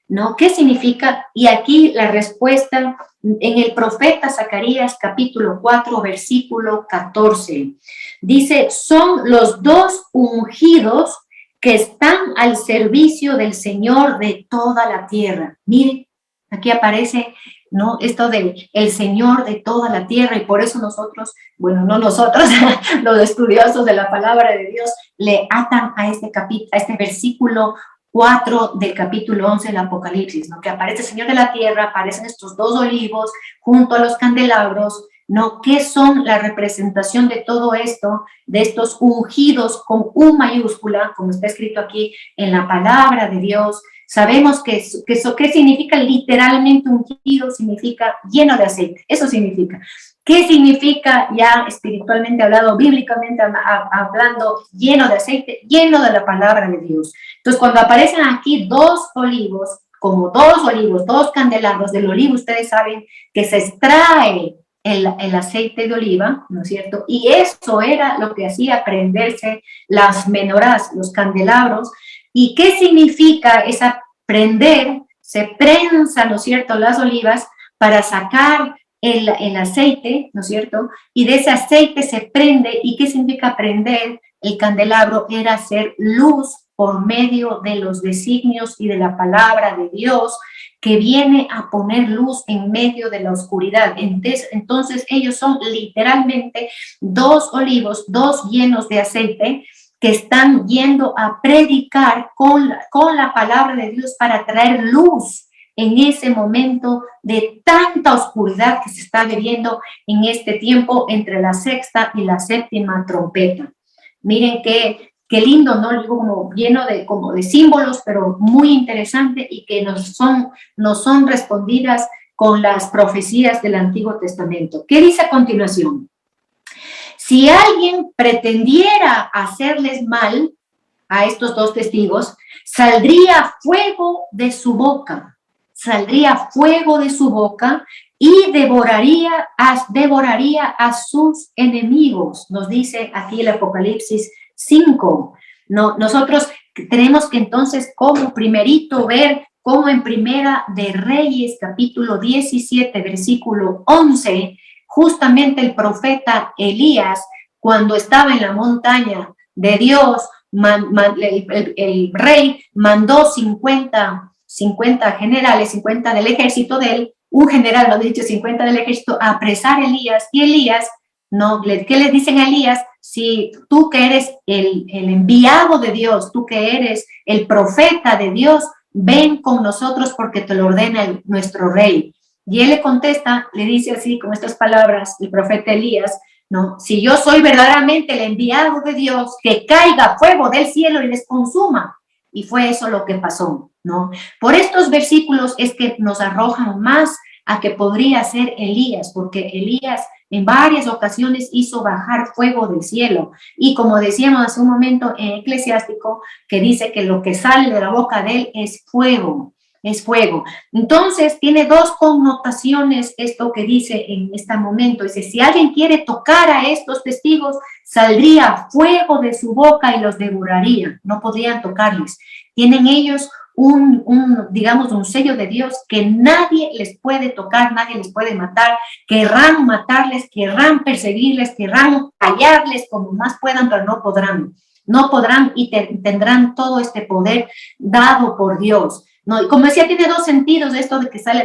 ¿No? ¿Qué significa? Y aquí la respuesta en el profeta Zacarías capítulo 4 versículo 14. Dice, son los dos ungidos que están al servicio del Señor de toda la tierra. Miren, aquí aparece, ¿no? Esto del el Señor de toda la tierra, y por eso nosotros, bueno, no nosotros, los estudiosos de la palabra de Dios, le atan a este versículo 4 del capítulo 11 del Apocalipsis, ¿no? Que aparece el Señor de la tierra, aparecen estos dos olivos junto a los candelabros, ¿no? ¿Qué son la representación de todo esto, de estos ungidos con U mayúscula, como está escrito aquí en la palabra de Dios? Sabemos que ¿qué significa literalmente ungido? Significa lleno de aceite, eso significa. ¿Qué significa ya espiritualmente hablado, bíblicamente hablando, lleno de aceite? Lleno de la palabra de Dios. Entonces, cuando aparecen aquí dos olivos, como dos olivos, dos candelabros del olivo, ustedes saben que se extrae el aceite de oliva, ¿no es cierto? Y eso era lo que hacía prenderse las menorás, los candelabros. ¿Y qué significa esa prender? Se prensa, ¿no es cierto?, las olivas para sacar el aceite, ¿no es cierto? Y de ese aceite se prende. ¿Y qué significa prender? El candelabro era hacer luz por medio de los designios y de la palabra de Dios, que viene a poner luz en medio de la oscuridad. Entonces ellos son literalmente dos olivos, dos llenos de aceite, que están yendo a predicar con la palabra de Dios para traer luz en ese momento de tanta oscuridad que se está viviendo en este tiempo entre la sexta y la séptima trompeta. Miren qué lindo, ¿no? Como lleno como de símbolos, pero muy interesante, y que nos son respondidas con las profecías del Antiguo Testamento. ¿Qué dice a continuación? Si alguien pretendiera hacerles mal a estos dos testigos, saldría fuego de su boca y devoraría a sus enemigos, nos dice aquí el Apocalipsis 5. No, nosotros tenemos que entonces como primerito ver cómo en Primera de Reyes, capítulo 17, versículo 11, justamente el profeta Elías, cuando estaba en la montaña de Dios, el rey mandó 50 generales, 50 del ejército de él, un general, lo he dicho, 50 del ejército, a apresar a Elías, y Elías, ¿no? ¿Qué le dicen a Elías? si tú que eres el enviado de Dios, tú que eres el profeta de Dios, ven con nosotros porque te lo ordena nuestro rey. Y él le contesta, le dice así, con estas palabras, el profeta Elías, ¿no? Si yo soy verdaderamente el enviado de Dios, que caiga fuego del cielo y les consuma. Y fue eso lo que pasó, ¿no? Por estos versículos es que nos arrojan más a que podría ser Elías, porque Elías en varias ocasiones hizo bajar fuego del cielo. Y como decíamos hace un momento en Eclesiástico, que dice que lo que sale de la boca de él es fuego. Es fuego. Entonces, tiene dos connotaciones esto que dice en este momento. Dice, si alguien quiere tocar a estos testigos, saldría fuego de su boca y los devoraría. No podrían tocarles. Tienen ellos digamos, un sello de Dios que nadie les puede tocar, nadie les puede matar. Querrán matarles, querrán perseguirles, querrán callarles como más puedan, pero no podrán. No podrán y tendrán todo este poder dado por Dios. ¿No? Y como decía, tiene dos sentidos esto de que sale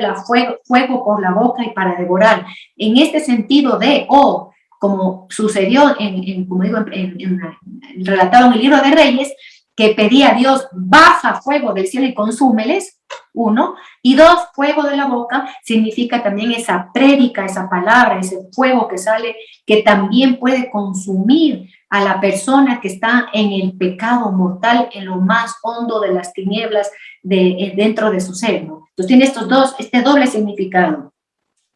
fuego por la boca y para devorar. En este sentido de, como sucedió, como digo, relatado en el libro de Reyes, que pedía a Dios, baja fuego del cielo y consúmeles, uno, y dos, fuego de la boca, significa también esa prédica, esa palabra, ese fuego que sale, que también puede consumir a la persona que está en el pecado mortal, en lo más hondo de las tinieblas dentro de su ser, ¿no? Entonces tiene este doble significado.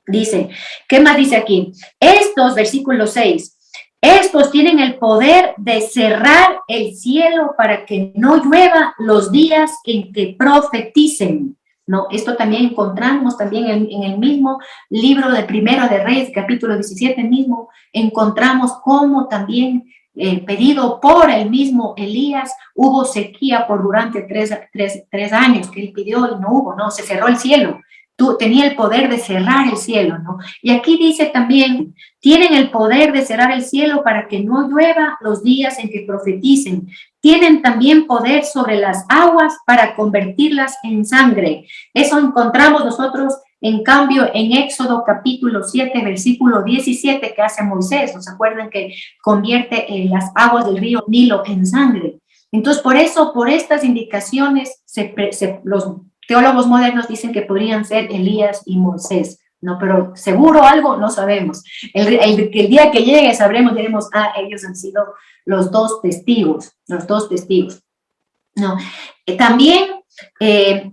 Dice, ¿qué más dice aquí? Versículo 6, estos tienen el poder de cerrar el cielo para que no llueva los días en que profeticen. ¿No? Esto también encontramos también en el mismo libro de Primero de Reyes, capítulo 17 mismo, encontramos cómo también pedido por el mismo Elías, hubo sequía por durante tres años que él pidió y no hubo, ¿no? Se cerró el cielo. Tenía el poder de cerrar el cielo, ¿no? Y aquí dice también, tienen el poder de cerrar el cielo para que no llueva los días en que profeticen. Tienen también poder sobre las aguas para convertirlas en sangre. Eso encontramos nosotros, en cambio, en Éxodo capítulo 7, versículo 17, que hace Moisés. ¿Se acuerdan que convierte las aguas del río Nilo en sangre? Entonces, por eso, por estas indicaciones, los teólogos modernos dicen que podrían ser Elías y Moisés, ¿no? Pero seguro algo no sabemos. El día que llegue sabremos, diremos, ellos han sido los dos testigos, ¿no? También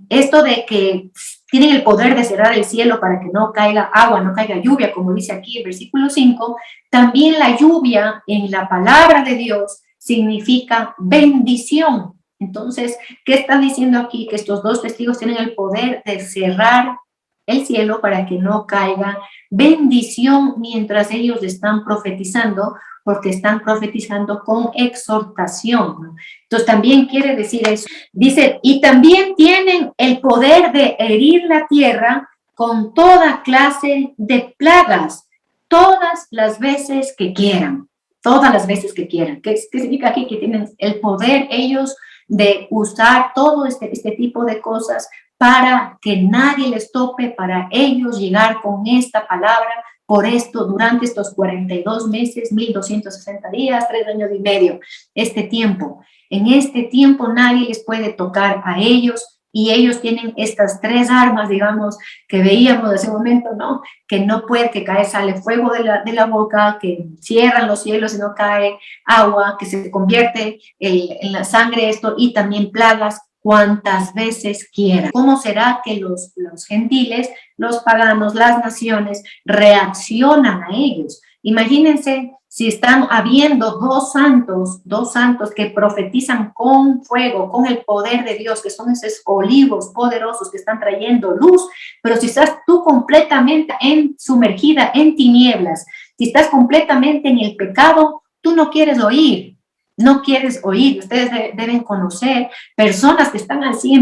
esto de que tienen el poder de cerrar el cielo para que no caiga agua, no caiga lluvia, como dice aquí el versículo 5, también la lluvia en la palabra de Dios significa bendición. Entonces, ¿qué están diciendo aquí? Que estos dos testigos tienen el poder de cerrar el cielo para que no caiga bendición mientras ellos están profetizando, porque están profetizando con exhortación, ¿no? Entonces, también quiere decir eso. Dice, y también tienen el poder de herir la tierra con toda clase de plagas, todas las veces que quieran. Todas las veces que quieran. ¿Qué significa aquí? Que tienen el poder ellos de usar todo este tipo de cosas para que nadie les tope, para ellos llegar con esta palabra, por esto, durante estos 42 meses, 1260 días, 3 años y medio, este tiempo. En este tiempo nadie les puede tocar a ellos, y ellos tienen estas tres armas, digamos, que veíamos hace un momento, ¿no? Que no puede, que sale fuego de la boca, que cierran los cielos y no cae agua, que se convierte en la sangre esto, y también plagas cuantas veces quieran. ¿Cómo será que los gentiles, los paganos, las naciones reaccionan a ellos? Imagínense si están habiendo dos santos que profetizan con fuego, con el poder de Dios, que son esos olivos poderosos que están trayendo luz, pero si estás tú completamente sumergida en tinieblas, si estás completamente en el pecado, tú no quieres oír. No quieres oír. Ustedes deben conocer personas que están así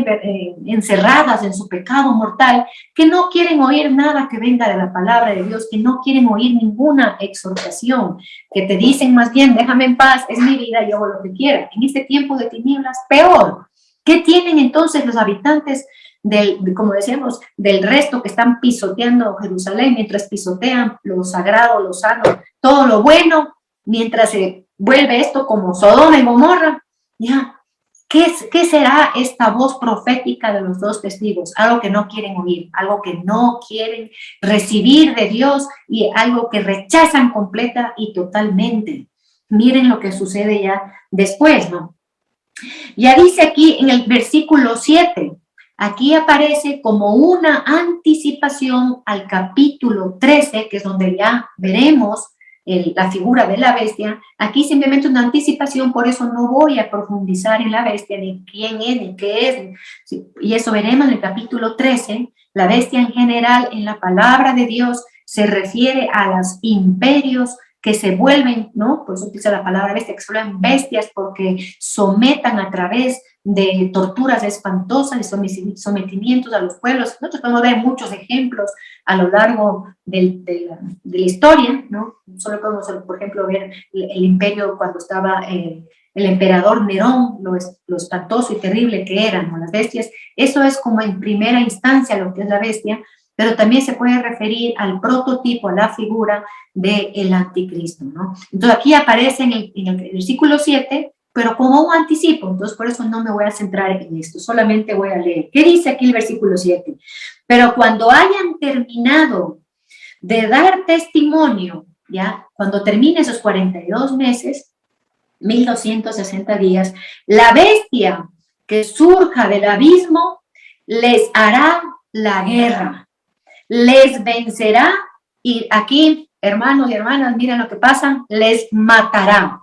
encerradas en su pecado mortal, que no quieren oír nada que venga de la palabra de Dios, que no quieren oír ninguna exhortación, que te dicen más bien, déjame en paz, es mi vida, yo hago lo que quiera. En este tiempo de tinieblas, peor. ¿Qué tienen entonces los habitantes como decíamos, del resto que están pisoteando Jerusalén, mientras pisotean lo sagrado, lo sano, todo lo bueno, mientras vuelve esto como Sodoma y Gomorra, ya. ¿Qué será esta voz profética de los dos testigos? Algo que no quieren oír, algo que no quieren recibir de Dios y algo que rechazan completa y totalmente. Miren lo que sucede ya después, ¿no? Ya dice aquí en el versículo 7, aquí aparece como una anticipación al capítulo 13, que es donde ya veremos la figura de la bestia. Aquí simplemente una anticipación, por eso no voy a profundizar en la bestia, ni quién es, ni qué es, y eso veremos en el capítulo 13. La bestia en general en la palabra de Dios se refiere a los imperios que se vuelven, ¿no? Por eso utiliza la palabra bestia, que se vuelven bestias porque sometan a través de torturas espantosas, de sometimientos a los pueblos. Nosotros podemos ver muchos ejemplos a lo largo de la historia, ¿no? Solo podemos, por ejemplo, ver el imperio cuando estaba el emperador Nerón, lo espantoso y terrible que eran, ¿no? Las bestias. Eso es como en primera instancia lo que es la bestia, pero también se puede referir al prototipo, a la figura del anticristo, ¿no? Entonces aquí aparece en el versículo 7, pero como un anticipo, entonces por eso no me voy a centrar en esto, solamente voy a leer. ¿Qué dice aquí el versículo 7? Pero cuando hayan terminado de dar testimonio, ¿ya? Cuando termine esos 42 meses, 1260 días, la bestia que surja del abismo les hará la guerra, les vencerá y aquí, hermanos y hermanas, miren lo que pasa, les matará,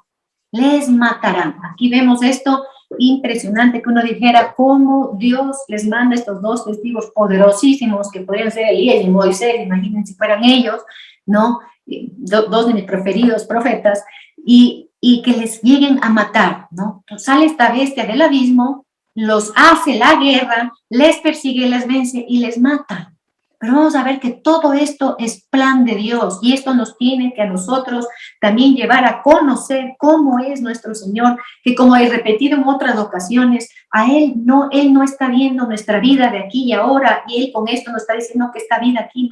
les matarán. Aquí vemos esto impresionante, que uno dijera cómo Dios les manda estos dos testigos poderosísimos que podrían ser Elías y Moisés, imagínense si fueran ellos, ¿no? Dos de mis preferidos profetas, y que les lleguen a matar, ¿no? Entonces sale esta bestia del abismo, los hace la guerra, les persigue, les vence y les mata. Pero vamos a ver que todo esto es plan de Dios y esto nos tiene que a nosotros también llevar a conocer cómo es nuestro Señor, que como he repetido en otras ocasiones, Él no está viendo nuestra vida de aquí y ahora, y Él con esto nos está diciendo que esta vida aquí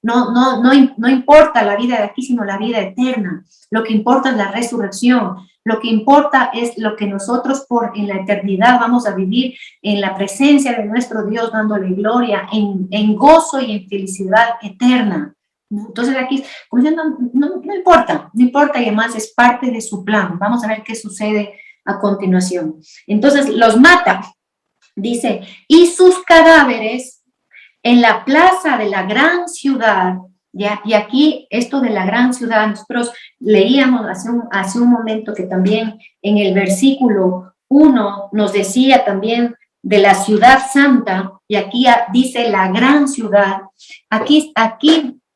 no importa la vida de aquí, sino la vida eterna. Lo que importa es la resurrección. Lo que importa es lo que nosotros en la eternidad vamos a vivir en la presencia de nuestro Dios, dándole gloria, en gozo y en felicidad eterna. Entonces aquí, como diciendo, no importa, y además es parte de su plan. Vamos a ver qué sucede a continuación. Entonces los mata, dice, y sus cadáveres en la plaza de la gran ciudad. ¿Ya? Y aquí esto de la gran ciudad, nosotros leíamos hace un momento que también en el versículo 1 nos decía también de la ciudad santa, y aquí dice la gran ciudad. Aquí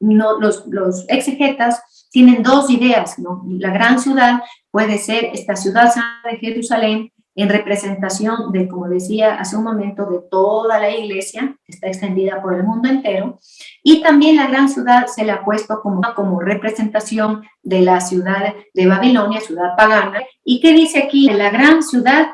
no, los exegetas tienen dos ideas, ¿no? La gran ciudad puede ser esta ciudad santa de Jerusalén, en representación de, como decía hace un momento, de toda la iglesia, que está extendida por el mundo entero, y también la gran ciudad se le ha puesto como representación de la ciudad de Babilonia, ciudad pagana. ¿Y qué dice aquí? La gran ciudad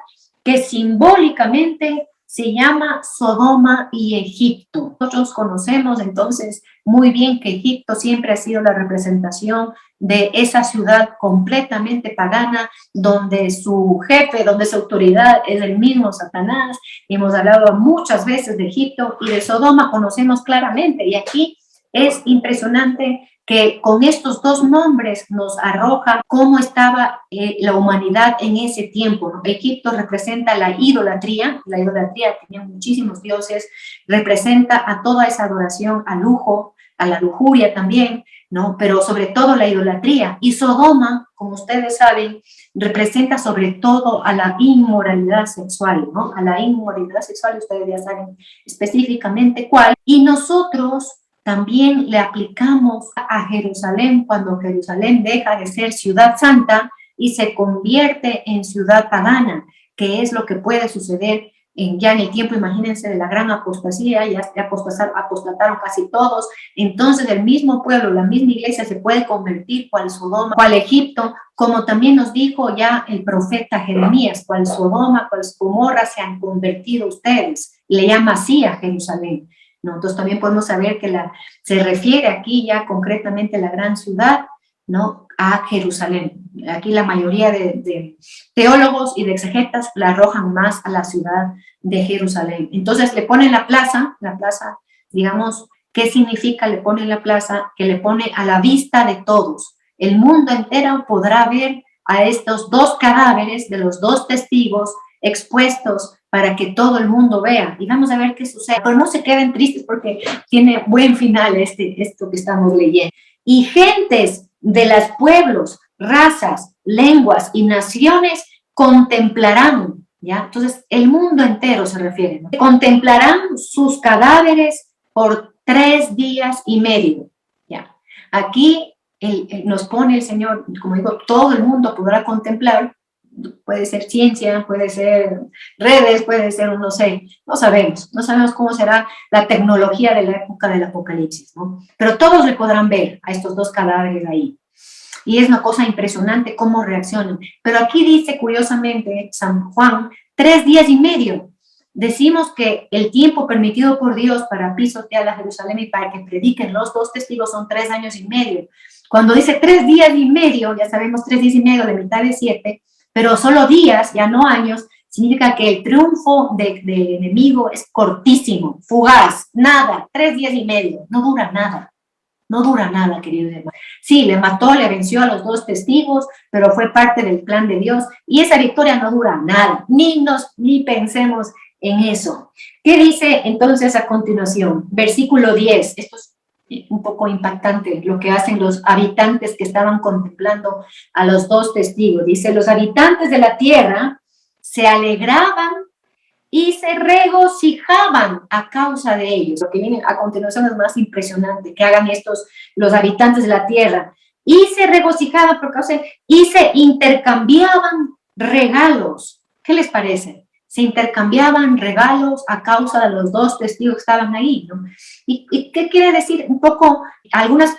que simbólicamente se llama Sodoma y Egipto. Nosotros conocemos entonces muy bien que Egipto siempre ha sido la representación de esa ciudad completamente pagana, donde su jefe, donde su autoridad es el mismo Satanás. Hemos hablado muchas veces de Egipto y de Sodoma, conocemos claramente, y aquí es impresionante que con estos dos nombres nos arroja cómo estaba la humanidad en ese tiempo, ¿no? Egipto representa la idolatría tenía muchísimos dioses, representa a toda esa adoración al lujo, a la lujuria también, ¿no? Pero sobre todo la idolatría. Y Sodoma, como ustedes saben, representa sobre todo a la inmoralidad sexual, ¿no? A la inmoralidad sexual, ustedes ya saben específicamente cuál. Y nosotros también le aplicamos a Jerusalén cuando Jerusalén deja de ser ciudad santa y se convierte en ciudad pagana, que es lo que puede suceder ya en el tiempo, imagínense, de la gran apostasía. Ya apostataron casi todos. Entonces el mismo pueblo, la misma iglesia se puede convertir cual Sodoma, cual Egipto, como también nos dijo ya el profeta Jeremías, cual Sodoma, cual Gomorra se han convertido ustedes. Le llama así a Jerusalén, ¿no? Entonces también podemos saber que se refiere aquí ya concretamente a la gran ciudad, ¿no?, a Jerusalén. Aquí la mayoría de teólogos y de exegetas la arrojan más a la ciudad de Jerusalén. Entonces le ponen la plaza, digamos, ¿qué significa? Le ponen la plaza, que le pone a la vista de todos. El mundo entero podrá ver a estos dos cadáveres de los dos testigos expuestos para que todo el mundo vea. Y vamos a ver qué sucede. Pero no se queden tristes porque tiene buen final esto que estamos leyendo. Y gentes de los pueblos, razas, lenguas y naciones contemplarán, ¿ya? Entonces, el mundo entero se refiere, ¿no? Contemplarán sus cadáveres por 3 días y medio, ¿ya? Aquí nos pone el Señor, como digo, todo el mundo podrá contemplar, puede ser ciencia, puede ser redes, puede ser, no sé, no sabemos cómo será la tecnología de la época del Apocalipsis, ¿no? Pero todos le podrán ver a estos dos cadáveres ahí. Y es una cosa impresionante cómo reaccionan. Pero aquí dice, curiosamente, San Juan, 3 días y medio. Decimos que el tiempo permitido por Dios para pisotear a Jerusalén y para que prediquen los dos testigos son 3 años y medio. Cuando dice 3 días y medio, ya sabemos 3 días y medio de mitad de 7, pero solo días, ya no años, significa que el triunfo del enemigo es cortísimo, fugaz, nada, 3 días y medio, no dura nada. No dura nada, querido hermano. Sí, le mató, le venció a los dos testigos, pero fue parte del plan de Dios. Y esa victoria no dura nada, ni pensemos en eso. ¿Qué dice entonces a continuación? Versículo 10. Esto es un poco impactante, lo que hacen los habitantes que estaban contemplando a los dos testigos. Dice, los habitantes de la tierra se alegraban y se regocijaban a causa de ellos. Lo que viene a continuación es más impresionante, que hagan los habitantes de la tierra. Y se regocijaban por causa y se intercambiaban regalos. ¿Qué les parece? Se intercambiaban regalos a causa de los dos testigos que estaban ahí, ¿no? ¿Y qué quiere decir? Un poco, algunas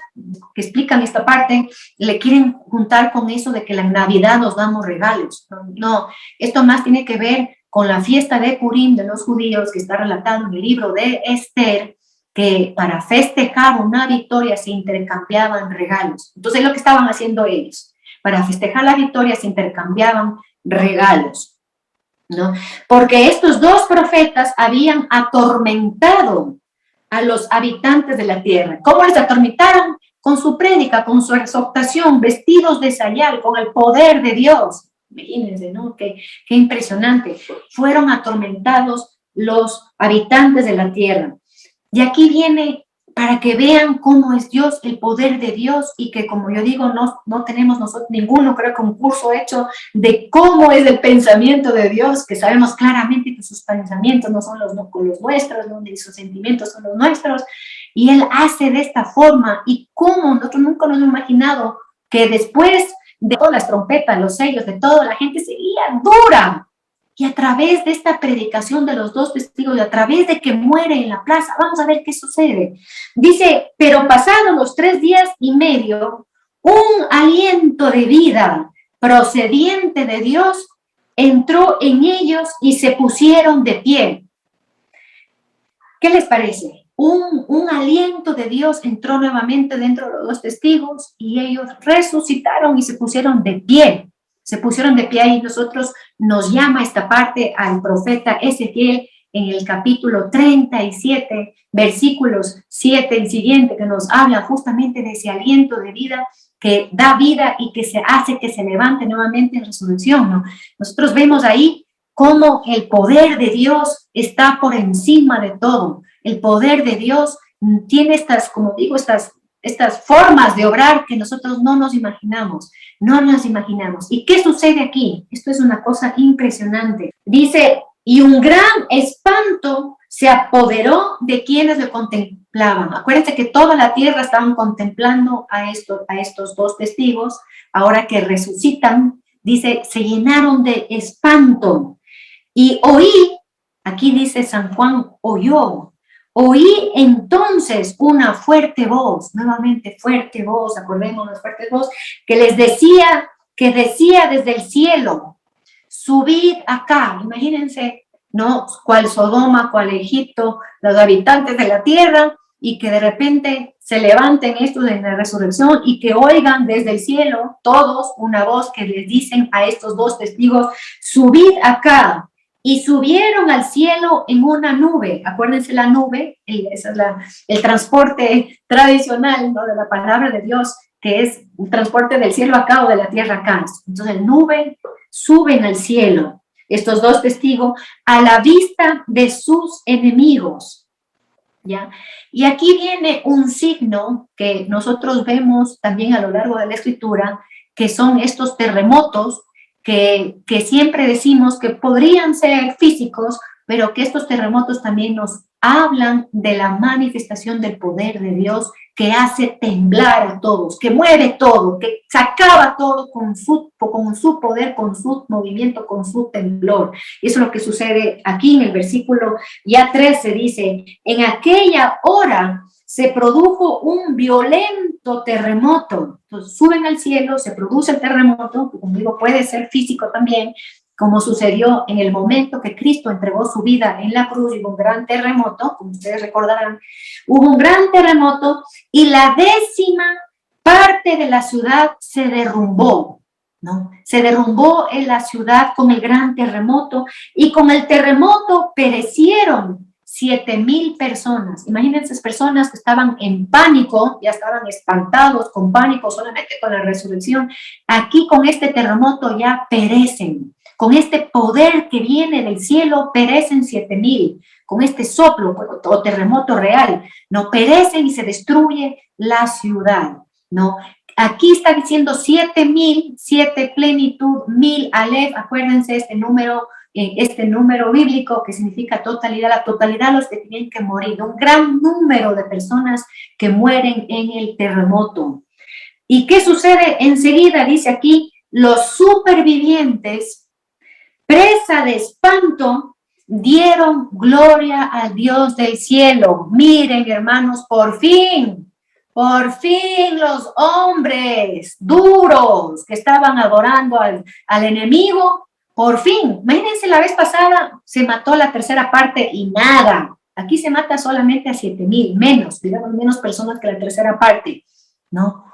que explican esta parte, le quieren juntar con eso de que la Navidad nos damos regalos. No, esto más tiene que ver con la fiesta de Purim de los judíos, que está relatado en el libro de Esther, que para festejar una victoria se intercambiaban regalos. Entonces, es lo que estaban haciendo ellos. Para festejar la victoria se intercambiaban regalos, ¿no? Porque estos dos profetas habían atormentado a los habitantes de la tierra. ¿Cómo les atormentaron? Con su prédica, con su exhortación, vestidos de sayal, con el poder de Dios. Imagínense, ¿no? Qué impresionante. Fueron atormentados los habitantes de la tierra. Y aquí viene para que vean cómo es Dios, el poder de Dios, y que, como yo digo, no tenemos nosotros ninguno, creo que un curso hecho de cómo es el pensamiento de Dios, que sabemos claramente que sus pensamientos no son los nuestros, ¿no? Ni sus sentimientos son los nuestros, y Él hace de esta forma, y cómo nosotros nunca nos hemos imaginado que después de todas las trompetas, los sellos, de todo, la gente seguía dura. Y a través de esta predicación de los dos testigos, y a través de que muere en la plaza, vamos a ver qué sucede. Dice, pero pasados los 3 días y medio, un aliento de vida procediente de Dios entró en ellos y se pusieron de pie. ¿Qué les parece? Un aliento de Dios entró nuevamente dentro de los dos testigos y ellos resucitaron y se pusieron de pie. Se pusieron de pie y nosotros nos llama esta parte al profeta Ezequiel en el capítulo 37, versículos 7 y siguiente, que nos habla justamente de ese aliento de vida que da vida y que se hace que se levante nuevamente en resurrección, ¿no? Nosotros vemos ahí cómo el poder de Dios está por encima de todo. El poder de Dios tiene estas, como digo, estas formas de obrar que nosotros no nos imaginamos. ¿Y qué sucede aquí? Esto es una cosa impresionante. Dice, y un gran espanto se apoderó de quienes lo contemplaban. Acuérdense que toda la tierra estaban contemplando a estos dos testigos, ahora que resucitan, dice, se llenaron de espanto. Y oí, aquí dice San Juan, oí entonces una fuerte voz, nuevamente fuerte voz, acordémonos, fuerte voz, que decía desde el cielo, subid acá. Imagínense, ¿no? Cual Sodoma, cual Egipto, los habitantes de la tierra, y que de repente se levanten estos en la resurrección y que oigan desde el cielo todos una voz que les dicen a estos dos testigos: subid acá. Y subieron al cielo en una nube. Acuérdense la nube, ese es el transporte tradicional, ¿no?, de la palabra de Dios, que es un transporte del cielo acá o de la tierra acá. Entonces el nube suben al cielo, estos dos testigos, a la vista de sus enemigos. ¿Ya? Y aquí viene un signo que nosotros vemos también a lo largo de la escritura, que son estos terremotos que siempre decimos que podrían ser físicos, pero que estos terremotos también nos hablan de la manifestación del poder de Dios, que hace temblar a todos, que mueve todo, que acaba todo con su poder, con su movimiento, con su temblor. Y eso es lo que sucede aquí en el versículo ya 13, dice: en aquella hora se produjo un violento terremoto. Entonces suben al cielo, se produce el terremoto, que como digo puede ser físico también, como sucedió en el momento que Cristo entregó su vida en la cruz. Hubo un gran terremoto, como ustedes recordarán, hubo un gran terremoto y la 10ª parte de la ciudad se derrumbó, ¿no? Se derrumbó en la ciudad con el gran terremoto, y con el terremoto perecieron 7,000 personas. Imagínense, personas que estaban en pánico, ya estaban espantados, con pánico solamente con la resurrección. Aquí con este terremoto ya perecen. Con este poder que viene del cielo perecen 7,000. Con este soplo o terremoto real, no perecen y se destruye la ciudad, ¿no? Aquí está diciendo 7,000, 7 plenitud, 1000 Aleph. Acuérdense este número bíblico que significa totalidad, la totalidad de los que tienen que morir, un gran número de personas que mueren en el terremoto. ¿Y qué sucede enseguida? Dice aquí: los supervivientes, presa de espanto, dieron gloria al Dios del cielo. Miren, hermanos, por fin los hombres duros que estaban adorando al enemigo, por fin. Imagínense, la vez pasada se mató la 3ª parte y nada. Aquí se mata solamente a 7,000, menos, digamos, menos personas que la 3ª parte, ¿no?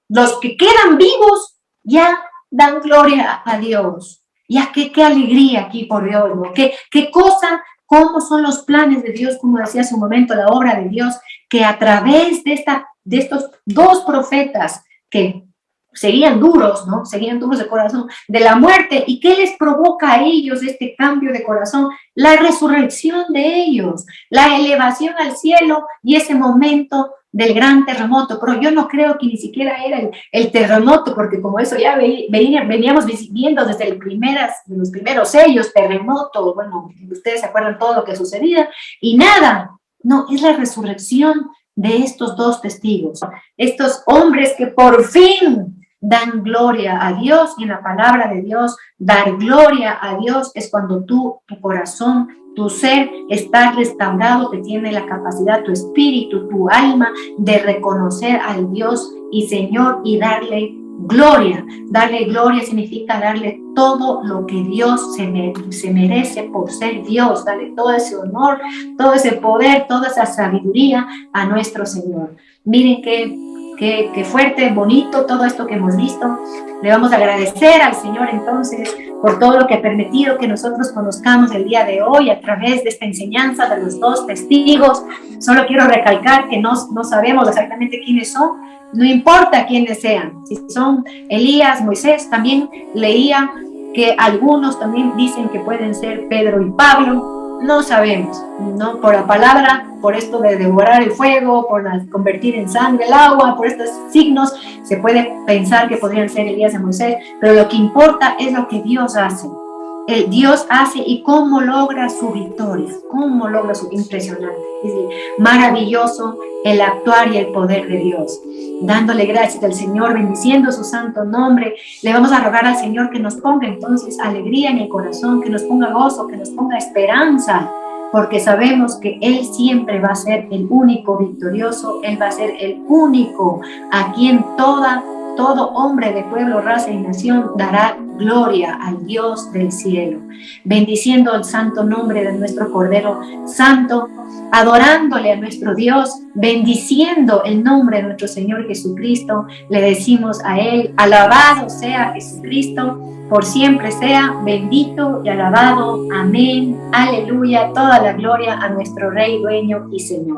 Los que quedan vivos ya dan gloria a Dios. Ya qué alegría aquí, por Dios, ¿no? Qué cosa, cómo son los planes de Dios, como decía hace un momento, la obra de Dios, que a través de estos dos profetas que seguían duros, ¿no? Seguían duros de corazón, de la muerte. ¿Y qué les provoca a ellos este cambio de corazón? La resurrección de ellos, la elevación al cielo y ese momento del gran terremoto. Pero yo no creo que ni siquiera era el terremoto, porque como eso ya veníamos viendo desde los primeros sellos, terremoto, bueno, ustedes se acuerdan todo lo que sucedía, y nada, no, es la resurrección de estos dos testigos, estos hombres que por fin dan gloria a Dios. Y en la palabra de Dios, dar gloria a Dios es cuando tu corazón, tu ser está restaurado, que tiene la capacidad, tu espíritu, tu alma, de reconocer al Dios y Señor y darle gloria. Darle gloria significa darle todo lo que Dios se merece por ser Dios, darle todo ese honor, todo ese poder, toda esa sabiduría a nuestro Señor. Miren qué fuerte, bonito todo esto que hemos visto. Le vamos a agradecer al Señor entonces por todo lo que ha permitido que nosotros conozcamos el día de hoy a través de esta enseñanza de los dos testigos. Solo quiero recalcar que no sabemos exactamente quiénes son, no importa quiénes sean, si son Elías, Moisés. También leía que algunos también dicen que pueden ser Pedro y Pablo. No sabemos, ¿no? Por la palabra, por esto de devorar el fuego, por convertir en sangre el agua, por estos signos, se puede pensar que podrían ser Elías y Moisés, pero lo que importa es lo que Dios hace. Dios hace y cómo logra su victoria, cómo logra su impresionante. Es maravilloso el actuar y el poder de Dios. Dándole gracias al Señor, bendiciendo su santo nombre, le vamos a rogar al Señor que nos ponga entonces alegría en el corazón, que nos ponga gozo, que nos ponga esperanza, porque sabemos que Él siempre va a ser el único victorioso. Él va a ser el único a quien toda todo hombre de pueblo, raza y nación dará gloria al Dios del cielo, bendiciendo el santo nombre de nuestro Cordero Santo, adorándole a nuestro Dios, bendiciendo el nombre de nuestro Señor Jesucristo. Le decimos a Él, alabado sea Jesucristo, por siempre sea bendito y alabado. Amén. Aleluya. Toda la gloria a nuestro Rey, dueño y Señor.